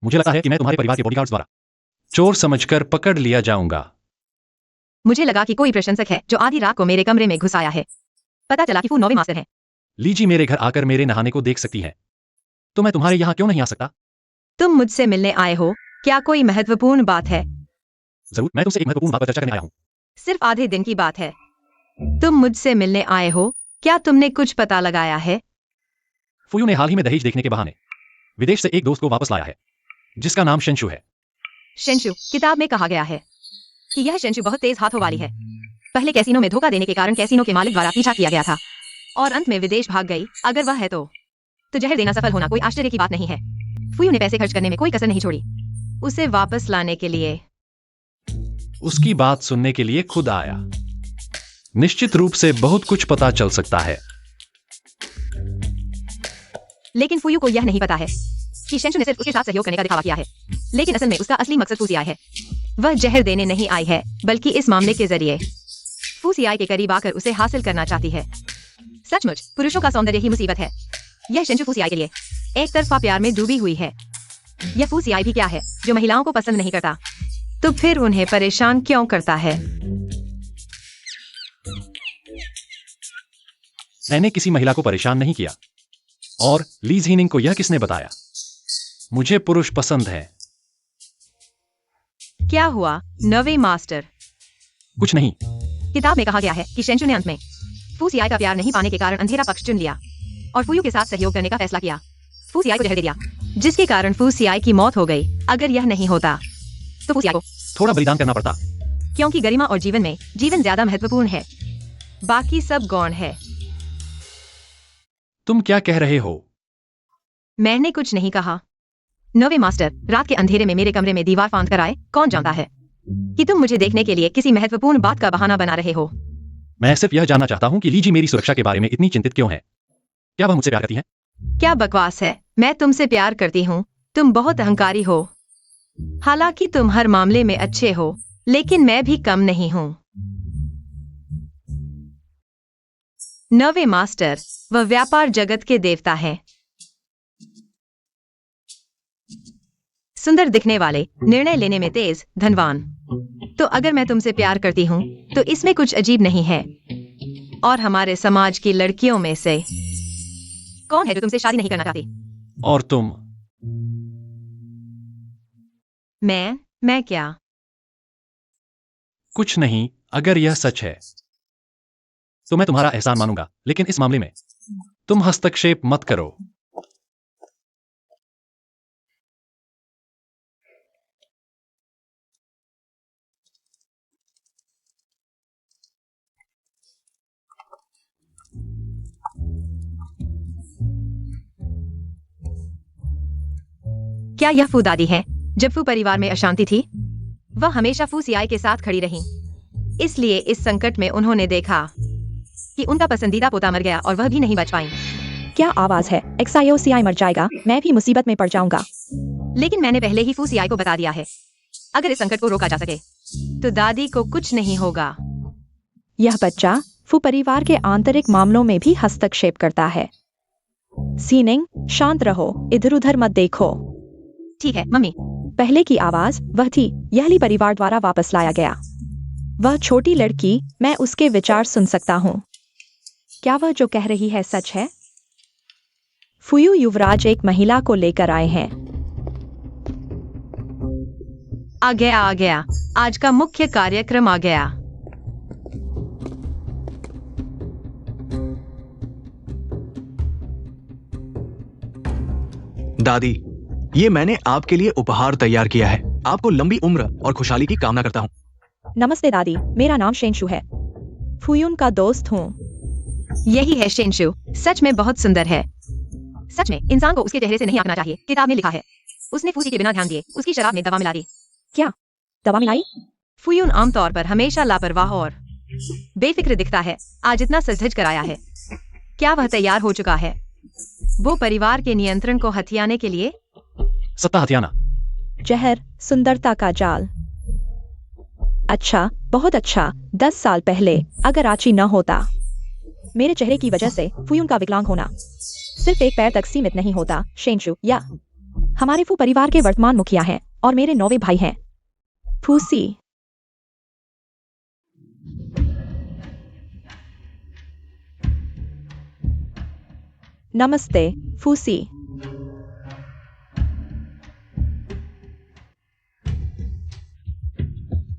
मुझे लगता है कि मैं तुम्हारे परिवार के बॉडीगार्ड्स द्वारा चोर समझकर पकड़ लिया जाऊंगा। मुझे लगा कि कोई प्रशंसक है जो आधी रात को मेरे कमरे में घुस आया है। पता चला कि वो नौवे मास्टर है। लीजी मेरे घर आकर मेरे नहाने को देख सकती है, तो मैं तुम्हारे यहाँ क्यों नहीं आ सकता? तुम मुझसे मिलने आए हो? क्या कोई महत्वपूर्ण बात है? जरूर, मैं तुमसे एक महत्वपूर्ण बात पर चर्चा करने आया हूँ। सिर्फ आधे दिन की बात है। तुम मुझसे मिलने आए हो? क्या तुमने कुछ पता लगाया है? फूयू ने हाल ही में दहेज देखने के बहाने विदेश से एक दोस्त को वापस लाया है, जिसका नाम शेंशु है। शेंशु, किताब में कहा गया है कि यह शेंशु बहुत तेज हाथों वाली है। पहले कैसीनो में धोखा देने के कारण कैसीनो के मालिक द्वारा पीछा किया गया था और अंत में विदेश भाग गई। अगर वह है तो जहर देना सफल होना कोई आश्चर्य की बात नहीं है। फूयू ने पैसे खर्च करने में कोई कसर नहीं छोड़ी उसे वापस लाने के लिए। उसकी बात सुनने के लिए खुद आया। निश्चित रूप से बहुत कुछ पता चल सकता है। लेकिन फूयू को यह नहीं पता है कि शेंशु ने सिर्फ उसके साथ सहयोग करने का दिखावा किया है, लेकिन असल में उसका असली मकसद फूसियाई है। वह जहर देने नहीं आई है, बल्कि इस मामले के जरिए फूसियाई के करीब आकर उसे हासिल करना चाहती है। सचमुच पुरुषों का सौंदर्य ही मुसीबत है। यह शेंशु फूसियाई के लिए एक तरफा प्यार में डूबी हुई है। यह फूसियाई भी क्या है जो महिलाओं को पसंद नहीं करता, तो फिर उन्हें परेशान क्यों करता है? मैंने किसी महिला को परेशान नहीं किया। और ली ज़ीनिंग को यह किसने बताया? मुझे पुरुष पसंद है। क्या हुआ नवे मास्टर? कुछ नहीं। किताब में कहा गया है कि शेंशु ने अंत में फूसियाई का प्यार नहीं पाने के कारण अंधेरा पक्ष चुन लिया और फुयू के साथ सहयोग करने का फैसला किया। फूसियाई को जहर दे दिया, जिसके कारण फूसियाई की मौत हो गई। अगर यह नहीं होता तो फूसियाई को थोड़ा बलिदान करना पड़ता। क्योंकि गरिमा और जीवन में जीवन ज्यादा महत्वपूर्ण है, बाकी सब गौण है। तुम क्या कह रहे हो? मैंने कुछ नहीं कहा। नवे मास्टर, रात के अंधेरे में मेरे कमरे में दीवार फांद कर आए। कौन जानता है कि तुम मुझे देखने के लिए किसी महत्वपूर्ण बात का बहाना बना रहे हो। मैं सिर्फ यह जानना चाहता हूं कि लीजी मेरी सुरक्षा के बारे में इतनी चिंतित क्यों है? क्या वह मुझसे प्यार करती है? क्या बकवास है। मैं तुमसे प्यार करती हूँ। तुम बहुत अहंकारी हो। हालांकि तुम हर मामले में अच्छे हो, लेकिन मैं भी कम नहीं हूँ। नवे मास्टर, वह व्यापार जगत के देवता है। सुंदर दिखने वाले, निर्णय लेने में तेज, धनवान। तो अगर मैं तुमसे प्यार करती हूँ तो इसमें कुछ अजीब नहीं है। और हमारे समाज की लड़कियों में से कौन है जो तुमसे शादी नहीं करना चाहती? और तुम? मैं क्या? कुछ नहीं। अगर यह सच है तो मैं तुम्हारा एहसान मानूंगा, लेकिन इस मामले में तुम हस्तक्षेप मत करो। क्या यह फू दादी है? जब फू परिवार में अशांति थी, वह हमेशा फू सियाई के साथ खड़ी रही। इसलिए इस संकट में उन्होंने देखा कि उनका पसंदीदा पोता मर गया और वह भी नहीं बच पाई। क्या आवाज है? XIOCI मर जाएगा, मैं भी मुसीबत में पड़ जाऊंगा। लेकिन मैंने पहले ही फू सियाई को बता दिया है, अगर इस संकट को रोका जा सके तो दादी को कुछ नहीं होगा। यह बच्चा फू परिवार के आंतरिक मामलों में भी हस्तक्षेप करता है। सीनिंग, शांत रहो, इधर उधर मत देखो। ठीक है मम्मी। पहले की आवाज वह थी, यह ली परिवार द्वारा वापस लाया गया। वह छोटी लड़की, मैं उसके विचार सुन सकता हूँ। क्या वह जो कह रही है सच है? फुयू युवराज एक महिला को लेकर आए हैं। आ गया। आज का मुख्य कार्यक्रम आ गया। दादी, ये मैंने आपके लिए उपहार तैयार किया है। आपको लंबी उम्र और खुशहाली की कामना करता हूँ। नमस्ते दादी, मेरा नाम शेंशु है। फुयुन का दोस्त हूँ। यही है शेंशु, सच में बहुत सुंदर है। सच में इंसान को उसके चेहरे से नहीं आंकना चाहिए। किताब में लिखा है, उसने फूसी के बिना ध्यान दिए उसकी शराब में दवा मिला दी। क्या दवा मिलाई? फुयुन आमतौर पर हमेशा लापरवाह और बेफिक्र दिखता है। आज इतना सज-धज कर आया है। क्या वह तैयार हो चुका है वो परिवार के नियंत्रण को हथियाने के लिए? सत्ता हथियाना। जहर, सुंदरता का जाल। अच्छा, बहुत अच्छा। 10 साल पहले अगर आची न होता, मेरे चेहरे की वजह से फुयुन का विकलांग होना सिर्फ एक पैर तक सीमित नहीं होता। शेंशु या हमारे फू परिवार के वर्तमान मुखिया हैं और मेरे 9 भाई हैं। फूसी। नमस्ते फूसी।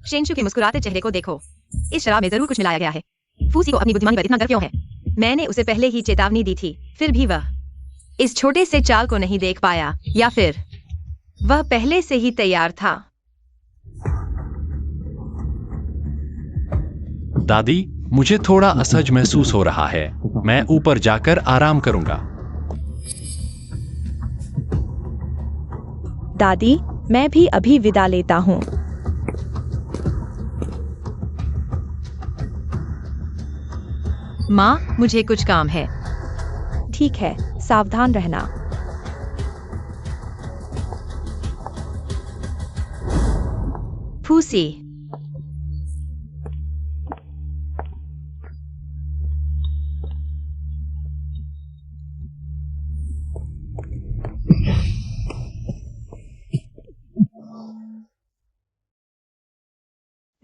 शेंशु के मुस्कुराते चेहरे को देखो। इस शराब में जरूर कुछ मिलाया गया है। फूसी को अपनी बुद्धिमानी पर इतना गर्व क्यों है? मैंने उसे पहले ही चेतावनी दी थी, फिर भी वह इस छोटे से चाल को नहीं देख पाया, या फिर वह पहले से ही तैयार था। दादी, मुझे थोड़ा असहज महसूस हो रहा है। मैं ऊपर जाकर आराम करूंगा। दादी, मैं भी अभी विदा लेता हूँ। माँ, मुझे कुछ काम है। ठीक है, सावधान रहना। फूसी।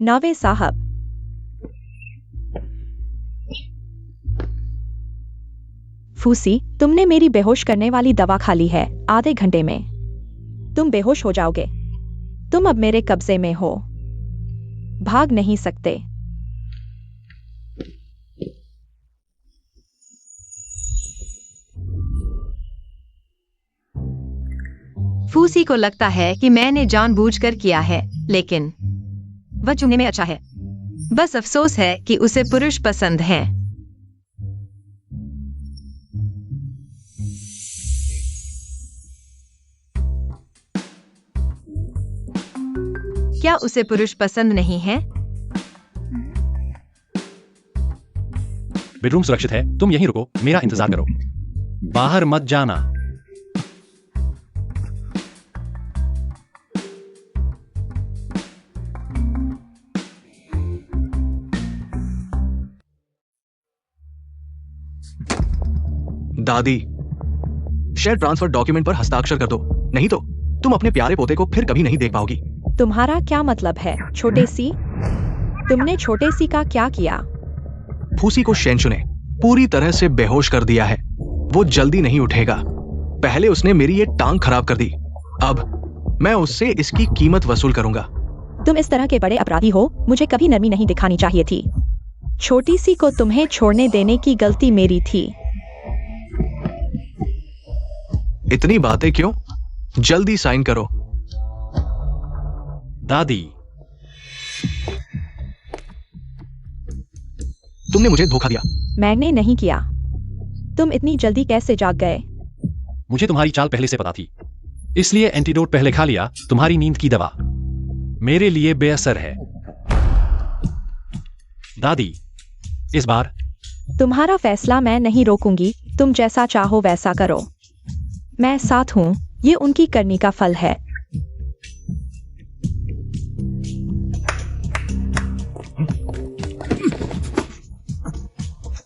नावे साहब। फूसी, तुमने मेरी बेहोश करने वाली दवा खा ली है। आधे घंटे में तुम बेहोश हो जाओगे। तुम अब मेरे कब्जे में हो, भाग नहीं सकते। फूसी को लगता है कि मैंने जानबूझकर किया है, लेकिन वह चुनने में अच्छा है। बस अफसोस है कि उसे पुरुष पसंद हैं। क्या उसे पुरुष पसंद नहीं है? बेडरूम सुरक्षित है, तुम यहीं रुको, मेरा इंतजार करो, बाहर मत जाना। दादी, शेयर ट्रांसफर डॉक्यूमेंट पर हस्ताक्षर कर दो, नहीं तो तुम अपने प्यारे पोते को फिर कभी नहीं देख पाओगी। तुम्हारा क्या मतलब है, छोटे सी? तुमने छोटे सी का क्या किया? फूसी को शेंशु ने पूरी तरह से बेहोश कर दिया है। वो जल्दी नहीं उठेगा। पहले उसने मेरी ये टांग खराब कर दी, अब मैं उससे इसकी कीमत वसूल करूंगा। तुम इस तरह के बड़े अपराधी हो, मुझे कभी नरमी नहीं दिखानी चाहिए थी। छोटी सी को तुम्हें छोड़ने देने की गलती मेरी थी। इतनी बातें क्यों? जल्दी साइन करो। दादी, तुमने मुझे धोखा दिया। मैंने नहीं किया। तुम इतनी जल्दी कैसे जाग गए? मुझे तुम्हारी चाल पहले से पता थी, इसलिए एंटीडोट पहले खा लिया। तुम्हारी नींद की दवा मेरे लिए बेअसर है। दादी, इस बार तुम्हारा फैसला मैं नहीं रोकूंगी। तुम जैसा चाहो वैसा करो, मैं साथ हूं। ये उनकी करनी का फल है।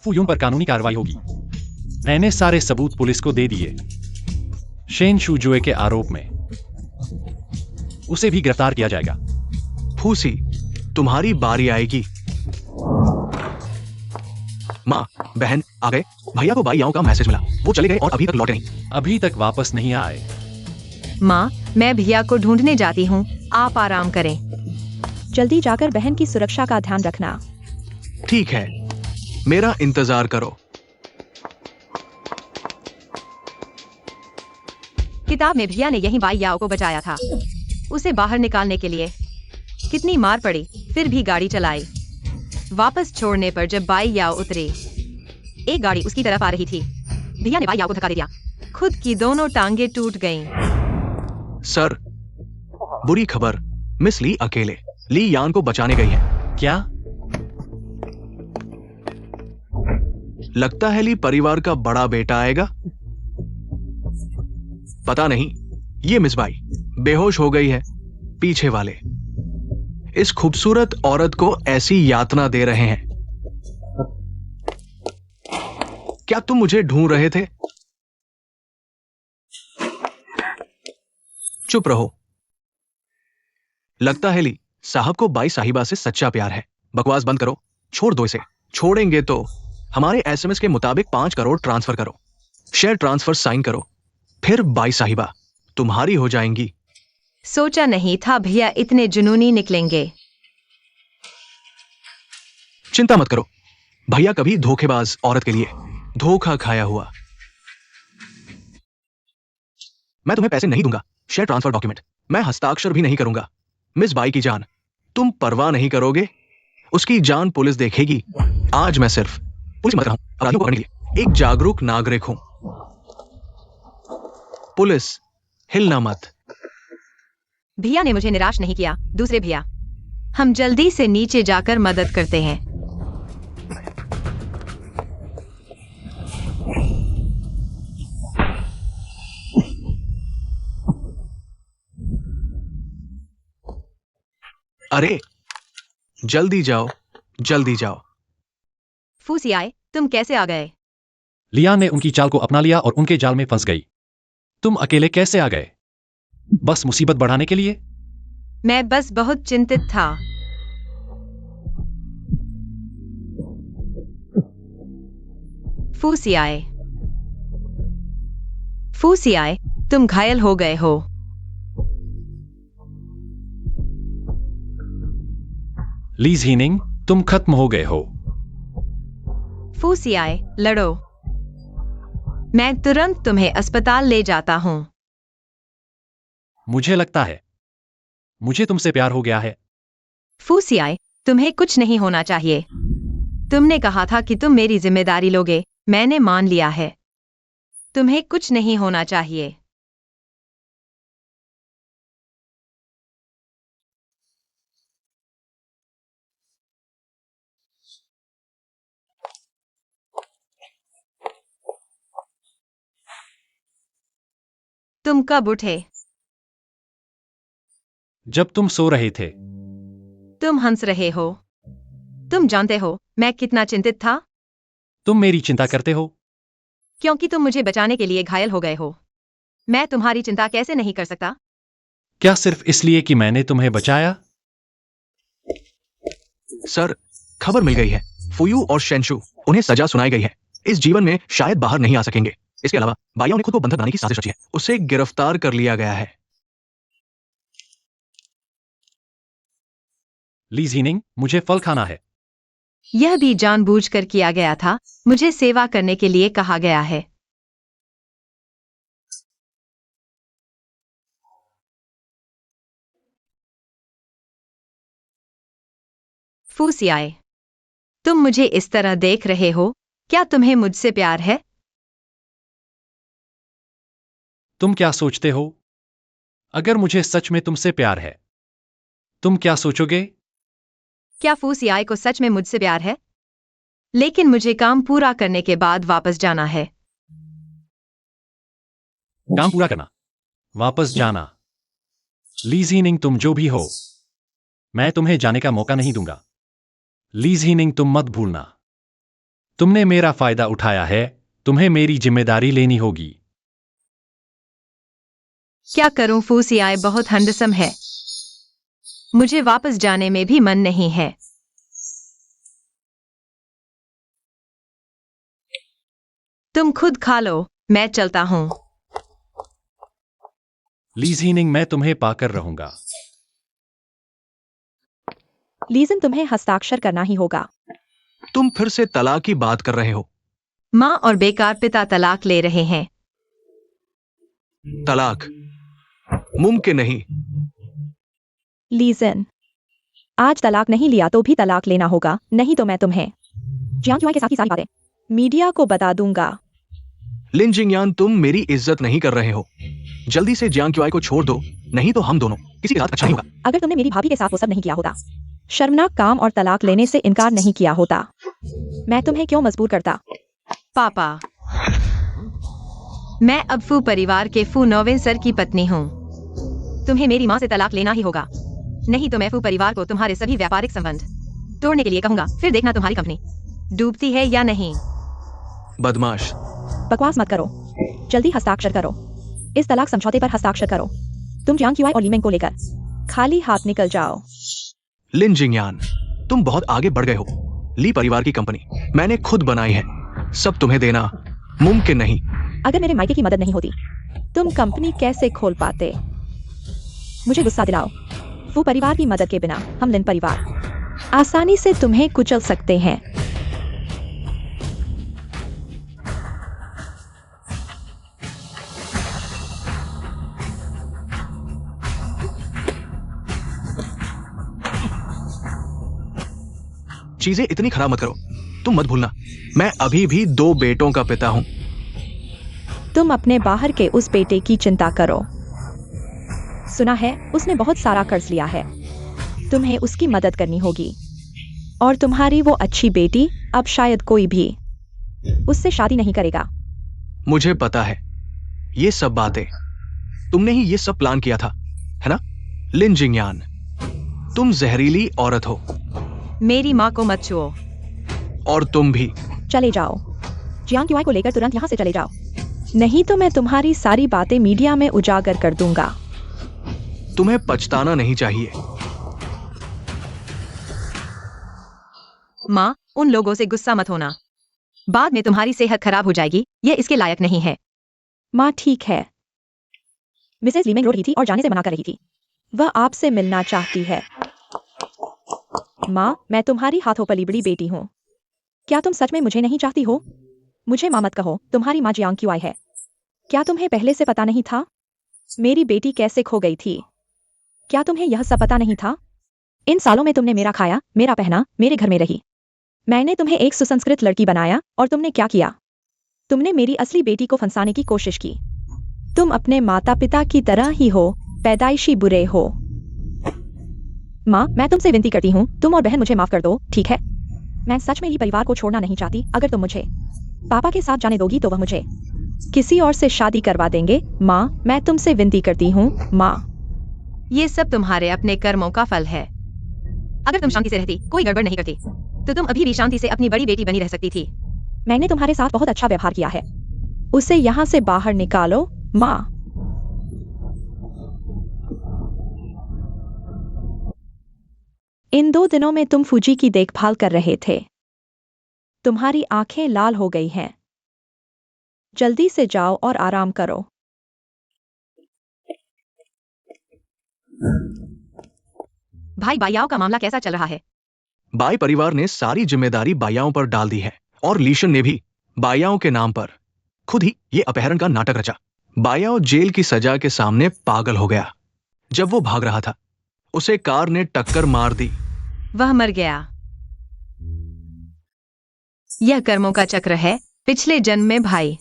फूयून पर कानूनी कार्रवाई होगी। मैंने सारे सबूत पुलिस को दे दिए। शेन शूजुए के आरोप में उसे भी गिरफ्तार किया जाएगा। फूसी, तुम्हारी बारी आएगी। माँ, बहन आ गए। भैया को बाईयाओं का मैसेज मिला, वो चले गए और अभी तक लौटे नहीं। अभी तक वापस नहीं आए। माँ, मैं भैया को ढूंढने जाती हूँ, आप आराम करें। जल्दी जाकर बहन की सुरक्षा का ध्यान रखना। ठीक है, मेरा इंतजार करो। किताब में भैया ने यही बाई याओ को बचाया था, उसे बाहर निकालने के लिए कितनी मार पड़ी, फिर भी गाड़ी चलाई। वापस छोड़ने पर जब बाई याओ उतरी, एक गाड़ी उसकी तरफ आ रही थी। भैया ने बाई याओ को धक्का दे दिया, खुद की दोनों टांगे टूट गईं। सर, बुरी खबर, मिस ली अकेले ली यान को बचाने गई है। क्या? लगता है ली परिवार का बड़ा बेटा आएगा। पता नहीं, ये मिस बाई बेहोश हो गई है। पीछे वाले इस खूबसूरत औरत को ऐसी यातना दे रहे हैं। क्या तुम मुझे ढूंढ रहे थे? चुप रहो। लगता है ली साहब को बाई साहिबा से सच्चा प्यार है। बकवास बंद करो, छोड़ दो इसे। छोड़ेंगे तो हमारे एसएमएस के मुताबिक 5 करोड़ ट्रांसफर करो, शेयर ट्रांसफर साइन करो, फिर बाई साहिबा तुम्हारी हो जाएंगी। सोचा नहीं था भैया इतने जुनूनी निकलेंगे। चिंता मत करो, भैया कभी धोखेबाज औरत के लिए धोखा खाया हुआ। मैं तुम्हें पैसे नहीं दूंगा, शेयर ट्रांसफर डॉक्यूमेंट मैं हस्ताक्षर भी नहीं करूंगा। मिस बाई की जान तुम परवाह नहीं करोगे, उसकी जान पुलिस देखेगी। आज मैं सिर्फ पुलिस मत रहा हूं, अपराधियों को पकड़ने के लिए एक जागरूक नागरिक हूं। पुलिस, हिलना मत। भैया ने मुझे निराश नहीं किया। दूसरे भैया, हम जल्दी से नीचे जाकर मदद करते हैं। अरे जल्दी जाओ, जल्दी जाओ। फूसी आए, तुम कैसे आ गए? लिया ने उनकी चाल को अपना लिया और उनके जाल में फंस गई। तुम अकेले कैसे आ गए? बस मुसीबत बढ़ाने के लिए? मैं बस बहुत चिंतित था। फूसियाए, फूसियाए, तुम घायल हो गए हो। ली जीनिंग, तुम खत्म हो गए हो। फूसियाए, लड़ो। मैं तुरंत तुम्हें अस्पताल ले जाता हूं। मुझे लगता है मुझे तुमसे प्यार हो गया है। फूसियाए, तुम्हें कुछ नहीं होना चाहिए। तुमने कहा था कि तुम मेरी जिम्मेदारी लोगे, मैंने मान लिया है। तुम्हें कुछ नहीं होना चाहिए। तुम कब उठे? जब तुम सो रहे थे। तुम हंस रहे हो। तुम जानते हो मैं कितना चिंतित था, तुम मेरी चिंता करते हो। क्योंकि तुम मुझे बचाने के लिए घायल हो गए हो। मैं तुम्हारी चिंता कैसे नहीं कर सकता? क्या सिर्फ इसलिए कि मैंने तुम्हें बचाया? सर, खबर मिल गई है। फुयू और शेंशु, उन्हें सजा सुनाई गई है। इस जीवन में शायद बाहर नहीं आ सकेंगे। इसके अलावा बाइयों ने खुद को बंधक बनाने की साजिश रची है। उसे गिरफ्तार कर लिया गया है। ली जीनिंग, मुझे फल खाना है। यह भी जानबूझकर किया गया था। मुझे सेवा करने के लिए कहा गया है। फूसियाए, तुम मुझे इस तरह देख रहे हो, क्या तुम्हें मुझसे प्यार है? तुम क्या सोचते हो? अगर मुझे सच में तुमसे प्यार है, तुम क्या सोचोगे? क्या फूसियाए को सच में मुझसे प्यार है? लेकिन मुझे काम पूरा करने के बाद वापस जाना है। काम पूरा करना, वापस जाना। ली जीनिंग, तुम जो भी हो, मैं तुम्हें जाने का मौका नहीं दूंगा। ली जीनिंग, तुम मत भूलना, तुमने मेरा फायदा उठाया है, तुम्हें मेरी जिम्मेदारी लेनी होगी। क्या करूं, फूसियाए बहुत हैंडसम है। मुझे वापस जाने में भी मन नहीं है। तुम खुद खा लो, मैं चलता हूं। ली जीनिंग, मैं तुम्हें पाकर रहूंगा। लीजन, तुम्हें हस्ताक्षर करना ही होगा। तुम फिर से तलाक की बात कर रहे हो। माँ और बेकार पिता तलाक ले रहे हैं। तलाक मुमकिन नहीं। लीजन, आज तलाक नहीं लिया तो भी तलाक लेना होगा, नहीं तो मैं तुम्हें जियांग युआई के साथ ही सारी बातें मीडिया को बता दूंगा। लिन जिंगयान, तुम मेरी इज्जत नहीं कर रहे हो। जल्दी से जियांग क्युआई को छोड़ दो, नहीं तो हम दोनों किसी के साथ अच्छा नहीं होगा। अगर तुमने मेरी भाभी के साथ वो सब नहीं किया होता, शर्मनाक काम और तलाक लेने से इनकार नहीं किया होता, मैं तुम्हें क्यों मजबूर करता? पापा, मैं अब फू परिवार के फू नौवें सर की पत्नी हूँ। तुम्हें मेरी माँ से तलाक लेना ही होगा, नहीं तो मैं फू परिवार को तुम्हारे सभी व्यापारिक संबंध तोड़ने के लिए कहूंगा। फिर देखना तुम्हारी कंपनी डूबती है या नहीं। बदमाश। बकवास मत करो, जल्दी हस्ताक्षर करो। इस तलाक समझौते पर हस्ताक्षर करो। तुम जियांग क्युआई और लीमेंग को लेकर खाली हाथ निकल जाओ। लिन जिंगयान, तुम बहुत आगे बढ़ गए हो। ली परिवार की कंपनी मैंने खुद बनाई है, सब तुम्हें देना मुमकिन नहीं। अगर मेरे मायके की मदद नहीं होती, तुम कंपनी कैसे खोल पाते? मुझे गुस्सा दिलाओ। वो परिवार की मदद के बिना हम लिन परिवार आसानी से तुम्हें कुचल सकते हैं। चीजें इतनी खराब मत करो। तुम मत भूलना, मैं अभी भी 2 बेटों का पिता हूं। तुम अपने बाहर के उस बेटे की चिंता करो। सुना है उसने बहुत सारा कर्ज लिया है, तुम्हें उसकी मदद करनी होगी। और तुम्हारी वो अच्छी बेटी अब शायद कोई भी उससे शादी नहीं करेगा। मुझे पता है ये सब बातें, तुमने ही ये सब प्लान किया था, है ना? लिन जिंगयान, तुम जहरीली औरत हो। मेरी माँ को मत छुओ। और तुम भी। चले जाओ, जियांग क्युआई को लेकर तुरंत यहाँ से चले जाओ, नहीं तो मैं तुम्हारी सारी बातें मीडिया में उजागर कर दूंगा। तुम्हें पछताना नहीं चाहिए। माँ, उन लोगों से गुस्सा मत होना। बाद में तुम्हारी सेहत खराब हो जाएगी, यह इसके लायक नहीं है। माँ ठीक है। मिसेस लीमिंग रो रही थी और जाने से मना कर रही थी। वह आपसे मिलना चाहती है। माँ, मैं तुम्हारी हाथों पली बड़ी बेटी हूँ। क्या तुम सच में मुझे नहीं चाहती हो? मुझे माँ मत कहो, तुम्हारी माँ जियांग क्यों आई है? क्या तुम्हें पहले से पता नहीं था? मेरी बेटी कैसे खो गई थी? क्या तुम्हें यह सब पता नहीं था? इन सालों में तुमने मेरा खाया, मेरा पहना, मेरे घर में रही। मैंने तुम्हें एक सुसंस्कृत लड़की बनाया और तुमने क्या किया? तुमने मेरी असली बेटी को फंसाने की कोशिश की। तुम अपने माता पिता की तरह ही हो, पैदाइशी बुरे हो। माँ, मैं तुमसे विनती करती हूँ, तुम और बहन मुझे माफ कर दो, ठीक है? मैं सच में ही परिवार को छोड़ना नहीं चाहती। अगर तुम मुझे पापा के साथ जाने दोगी तो वह मुझे किसी और से शादी करवा देंगे। माँ, मैं तुमसे विनती करती हूँ, माँ। ये सब तुम्हारे अपने कर्मों का फल है। अगर तुम शांति से रहती, कोई गड़बड़ नहीं करती, तो तुम अभी भी शांति से अपनी बड़ी बेटी बनी रह सकती थी। मैंने तुम्हारे साथ बहुत अच्छा व्यवहार किया है। उसे यहाँ से बाहर निकालो, माँ। इन 2 दिनों में तुम फूजी की देखभाल कर रहे थे। तुम्हारी आंखें लाल हो गई हैं। जल्दी से जाओ और आराम करो। भाई बायाओ का मामला कैसा चल रहा है? बाई परिवार ने सारी जिम्मेदारी बायाओं पर डाल दी है और लीशन ने भी बायाओं के नाम पर खुद ही ये अपहरण का नाटक रचा। बायाओ जेल की सजा के सामने पागल हो गया। जब वो भाग रहा था, उसे कार ने टक्कर मार दी। वह मर गया। यह कर्मों का चक्र है। पिछले जन्म में भाई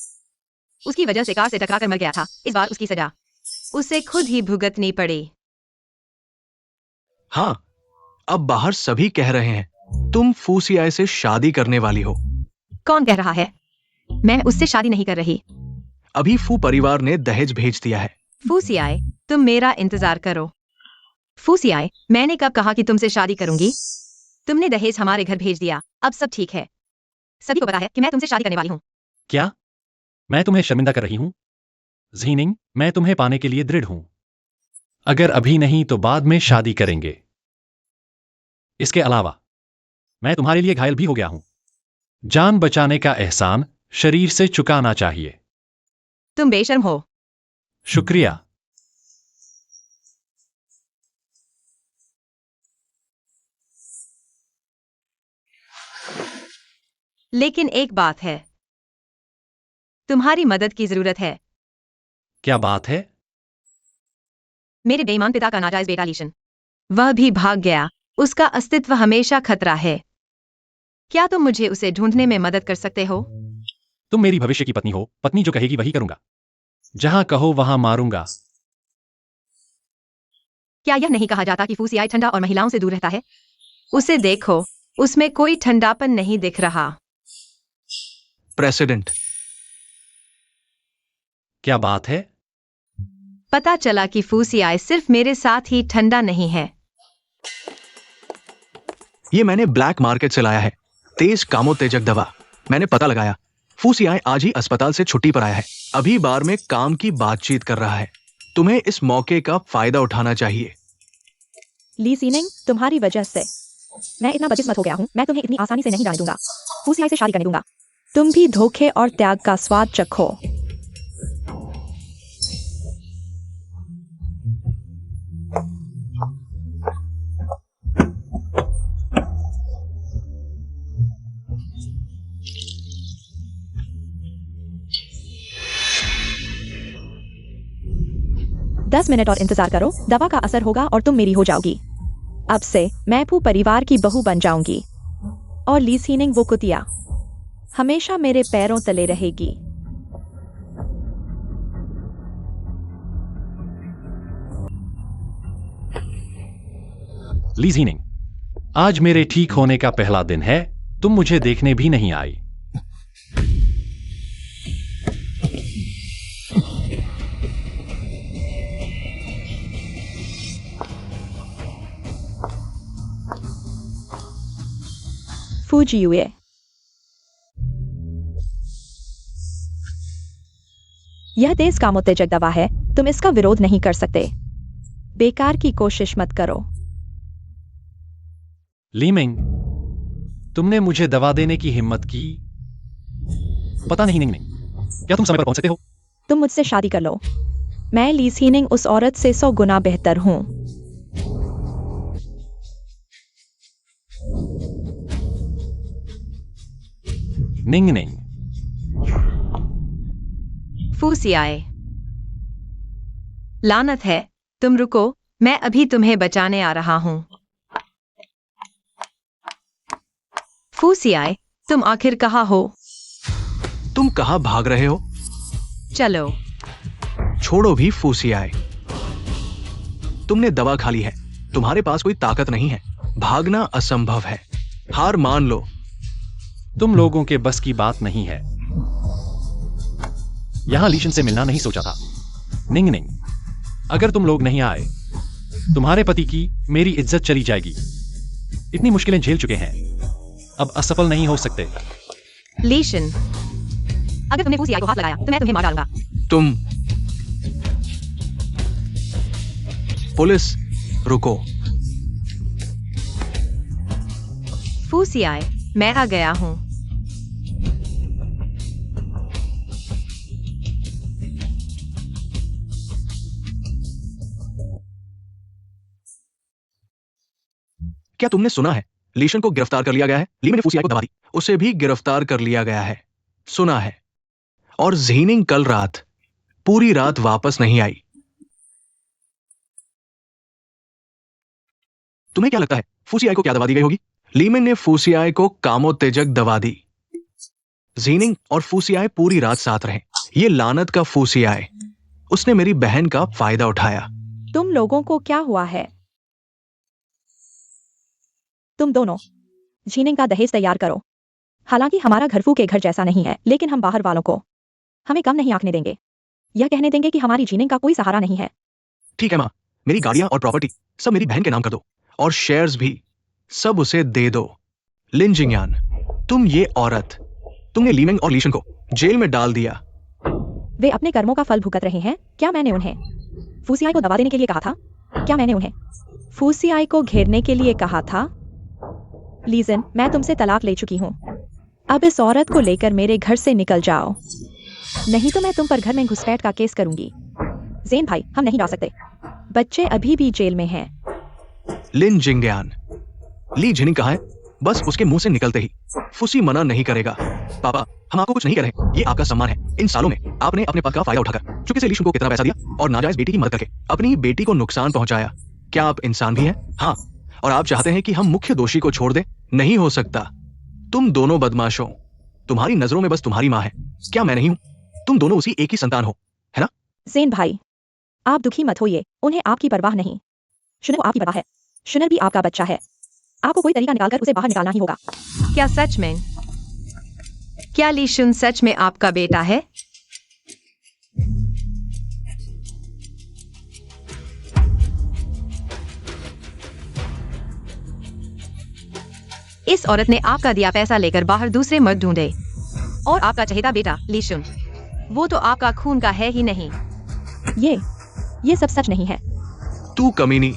उसकी वजह से कार से टकराकर मर गया था। इस बार उसकी सजा उसे खुद ही भुगतनी पड़ी। हाँ, अब बाहर सभी कह रहे हैं तुम फूसियाई से शादी करने वाली हो। कौन कह रहा है? मैं उससे शादी नहीं कर रही। अभी फू परिवार ने दहेज भेज दिया है। फूसियाई, तुम मेरा इंतजार करो। फूसियाई, मैंने कब कहा कि तुमसे शादी करूंगी? तुमने दहेज हमारे घर भेज दिया, अब सब ठीक है। सभी को पता है कि मैं तुमसे शादी करने वाली हूँ। क्या मैं तुम्हें शर्मिंदा कर रही हूं? जीनिंग, मैं तुम्हें पाने के लिए दृढ़ हूं। अगर अभी नहीं तो बाद में शादी करेंगे। इसके अलावा मैं तुम्हारे लिए घायल भी हो गया हूं। जान बचाने का एहसान शरीर से चुकाना चाहिए। तुम बेशर्म हो। शुक्रिया। लेकिन एक बात है, तुम्हारी मदद की जरूरत है। क्या बात है? मेरे बेईमान पिता का नाजायज बेटा लीशन, वह भी भाग गया। उसका अस्तित्व हमेशा खतरा है। क्या तुम मुझे उसे ढूंढने में मदद कर सकते हो? तुम मेरी भविष्य की पत्नी हो। पत्नी जो कहेगी वही करूंगा। जहां कहो वहां मारूंगा। क्या यह नहीं कहा जाता कि फूसियाई ठंडा और महिलाओं से दूर रहता है? उसे देखो, उसमें कोई ठंडापन नहीं दिख रहा। प्रेसिडेंट, क्या बात है? पता चला कि फूसियाई सिर्फ मेरे साथ ही ठंडा नहीं है। ये मैंने ब्लैक मार्केट से लाया है। तेज कामोत्तेजक दवा। मैंने पता लगाया, फूसियाई आज ही अस्पताल से छुट्टी पर आया है। अभी बार में काम की बातचीत कर रहा है। तुम्हें इस मौके का फायदा उठाना चाहिए। ली सीनिंग, तुम्हारी वजह से मैं इतना बदकिस्मत हो गया हूँ। मैं तुम्हें इतनी आसानी से नहीं जाने दूंगा। फूसियाई से शादी करने दूंगा। तुम भी धोखे और त्याग का स्वाद चखो। दस मिनट और इंतजार करो। दवा का असर होगा और तुम मेरी हो जाओगी। अब से मैं फू परिवार की बहू बन जाऊंगी और ली सीनिंग वो कुतिया हमेशा मेरे पैरों तले रहेगी। ली जीनिंग, आज मेरे ठीक होने का पहला दिन है। तुम मुझे देखने भी नहीं आई। फूजियुए, यह तेज कामोत्तेजक दवा है। तुम इसका विरोध नहीं कर सकते। बेकार की कोशिश मत करो। लीमिंग, तुमने मुझे दवा देने की हिम्मत की। पता नहीं निंग निंग, क्या तुम समय पर पहुंच सकते हो? तुम मुझसे शादी कर लो। मैं ली सीनिंग उस औरत से 100 गुना बेहतर हूँ। निंग निंग, फूसियाए, लानत है। तुम रुको, मैं अभी तुम्हें बचाने आ रहा हूं। फूसियाए, तुम आखिर कहाँ हो? तुम कहाँ भाग रहे हो? चलो। छोड़ो भी फूसियाए। तुमने दवा खा ली है, तुम्हारे पास कोई ताकत नहीं है, भागना असंभव है, हार मान लो। तुम लोगों के बस की बात नहीं है। यहां लीशन से मिलना नहीं सोचा था। निंग निंग, अगर तुम लोग नहीं आए, तुम्हारे पति की मेरी इज्जत चली जाएगी। इतनी मुश्किलें झेल चुके हैं, अब असफल नहीं हो सकते। लीशन, अगर तुमने फूसियाए को हाथ लगाया तो मैं तुम्हें मार डालूंगा। तुम पुलिस, रुको। फूसियाए, मैं आ गया हूं। क्या तुमने सुना है? लीशन को गिरफ्तार कर लिया गया है। ली ने फूसियाए को दबा दी, उसे भी गिरफ्तार कर लिया गया है, सुना है। और ज़ीनिंग कल रात पूरी रात वापस नहीं आई। तुम्हें क्या लगता है फूसियाए को क्या दवा दी गई होगी? लीमिन ने फूसियाए को कामोत्तेजक दवा दी। ज़ीनिंग और फूसियाए पूरी रात साथ रहे। ये लानत का फूसियाए, उसने मेरी बहन का फायदा उठाया। तुम लोगों को क्या हुआ है? तुम दोनों जीनिंग का दहेज तैयार करो। हालांकि हमारा घर फू के घर जैसा नहीं है, लेकिन हम बाहर वालों को हमें कम नहीं आंकने देंगे। यह कहने देंगे कि हमारी जीनिंग का कोई सहारा नहीं है। ठीक है माँ, मेरी गाड़ियां और प्रॉपर्टी सब मेरी बहन के नाम कर दो, और शेयर्स भी सब उसे दे दो। लिन जिंगयान, तुम ये औरत, तुमने लीमेंग और लीशन को जेल में डाल दिया। वे अपने कर्मों का फल भुगत रहे हैं। क्या मैंने उन्हें फूसियाई को दबा देने के लिए कहा था? क्या मैंने उन्हें फूसियाई को घेरने के लिए कहा था? लीजन, मैं तुमसे तलाक ले चुकी हूँ। अब इस औरत को लेकर मेरे घर से निकल जाओ, नहीं तो मैं तुम पर घर में घुसपैठ का केस करूंगी। जेन भाई, हम नहीं जा सकते। बच्चे अभी भी जेल में हैं। लिन जिंगयान, ली जिनिंग कहाँ है? बस उसके मुंह से निकलते ही फुसी मना नहीं करेगा। पापा, हम आपको कुछ नहीं कह रहे, ये आपका सम्मान है। इन सालों में आपने अपने पद का फायदा उठाकर चुपके से लीशन को कितना पैसा दिया और नाजायज बेटी की मदद करके अपनी बेटी को नुकसान पहुंचाया। क्या आप इंसान भी हैं? हाँ। और आप चाहते हैं कि हम मुख्य दोषी को छोड़ दें? नहीं हो सकता। तुम दोनों बदमाशों, तुम्हारी नजरों में बस तुम्हारी माँ है, क्या मैं नहीं हूं? तुम दोनों उसी एक ही संतान हो, है ना? जेन भाई, आप दुखी मत होइए, उन्हें आपकी परवाह नहीं। शुनर को आपकी परवाह है। शुनर भी आपका बच्चा है। आपको कोई तरीका निकालकर उसे बाहर निकालना ही होगा। क्या सच में? क्या लीशन सच में आपका बेटा है? इस औरत ने आपका दिया पैसा लेकर बाहर दूसरे मर्द ढूंढे, और आपका चहेता बेटा लीशन, वो तो आपका खून का है ही नहीं। ये सब सच नहीं है। तू कमीनी,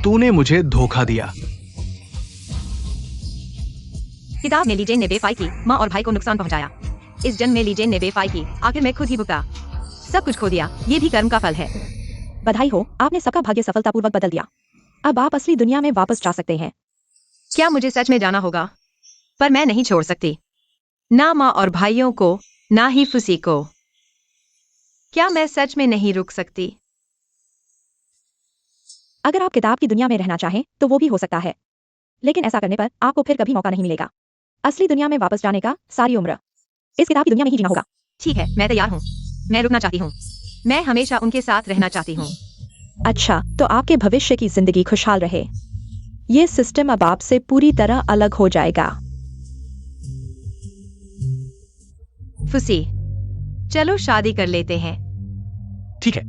तूने मुझे धोखा दिया। किताब में लीजेन ने बेफाई की, माँ और भाई को नुकसान पहुंचाया। इस जन्म में लीजेन ने बेफाई की, आखिर में खुद ही भुगता। सब कुछ खो दिया, ये भी कर्म का फल है। बधाई हो, आपने सबका भाग्य सफलतापूर्वक बदल दिया। अब आप असली दुनिया में वापस जा सकते हैं। क्या मुझे सच में जाना होगा? पर मैं नहीं छोड़ सकती, ना माँ और भाइयों को, ना ही फुसी को। क्या मैं सच में नहीं रुक सकती? अगर आप किताब की दुनिया में रहना चाहें तो वो भी हो सकता है, लेकिन ऐसा करने पर आपको फिर कभी मौका नहीं मिलेगा असली दुनिया में वापस जाने का। सारी उम्र इस किताब की दुनिया में ही जीना होगा। ठीक है, मैं तैयार हूँ। मैं रुकना चाहती हूँ। मैं हमेशा उनके साथ रहना चाहती हूँ। अच्छा, तो आपके भविष्य की जिंदगी खुशहाल रहे। ये सिस्टम अब आपसे पूरी तरह अलग हो जाएगा। फुसी, चलो शादी कर लेते हैं। ठीक है।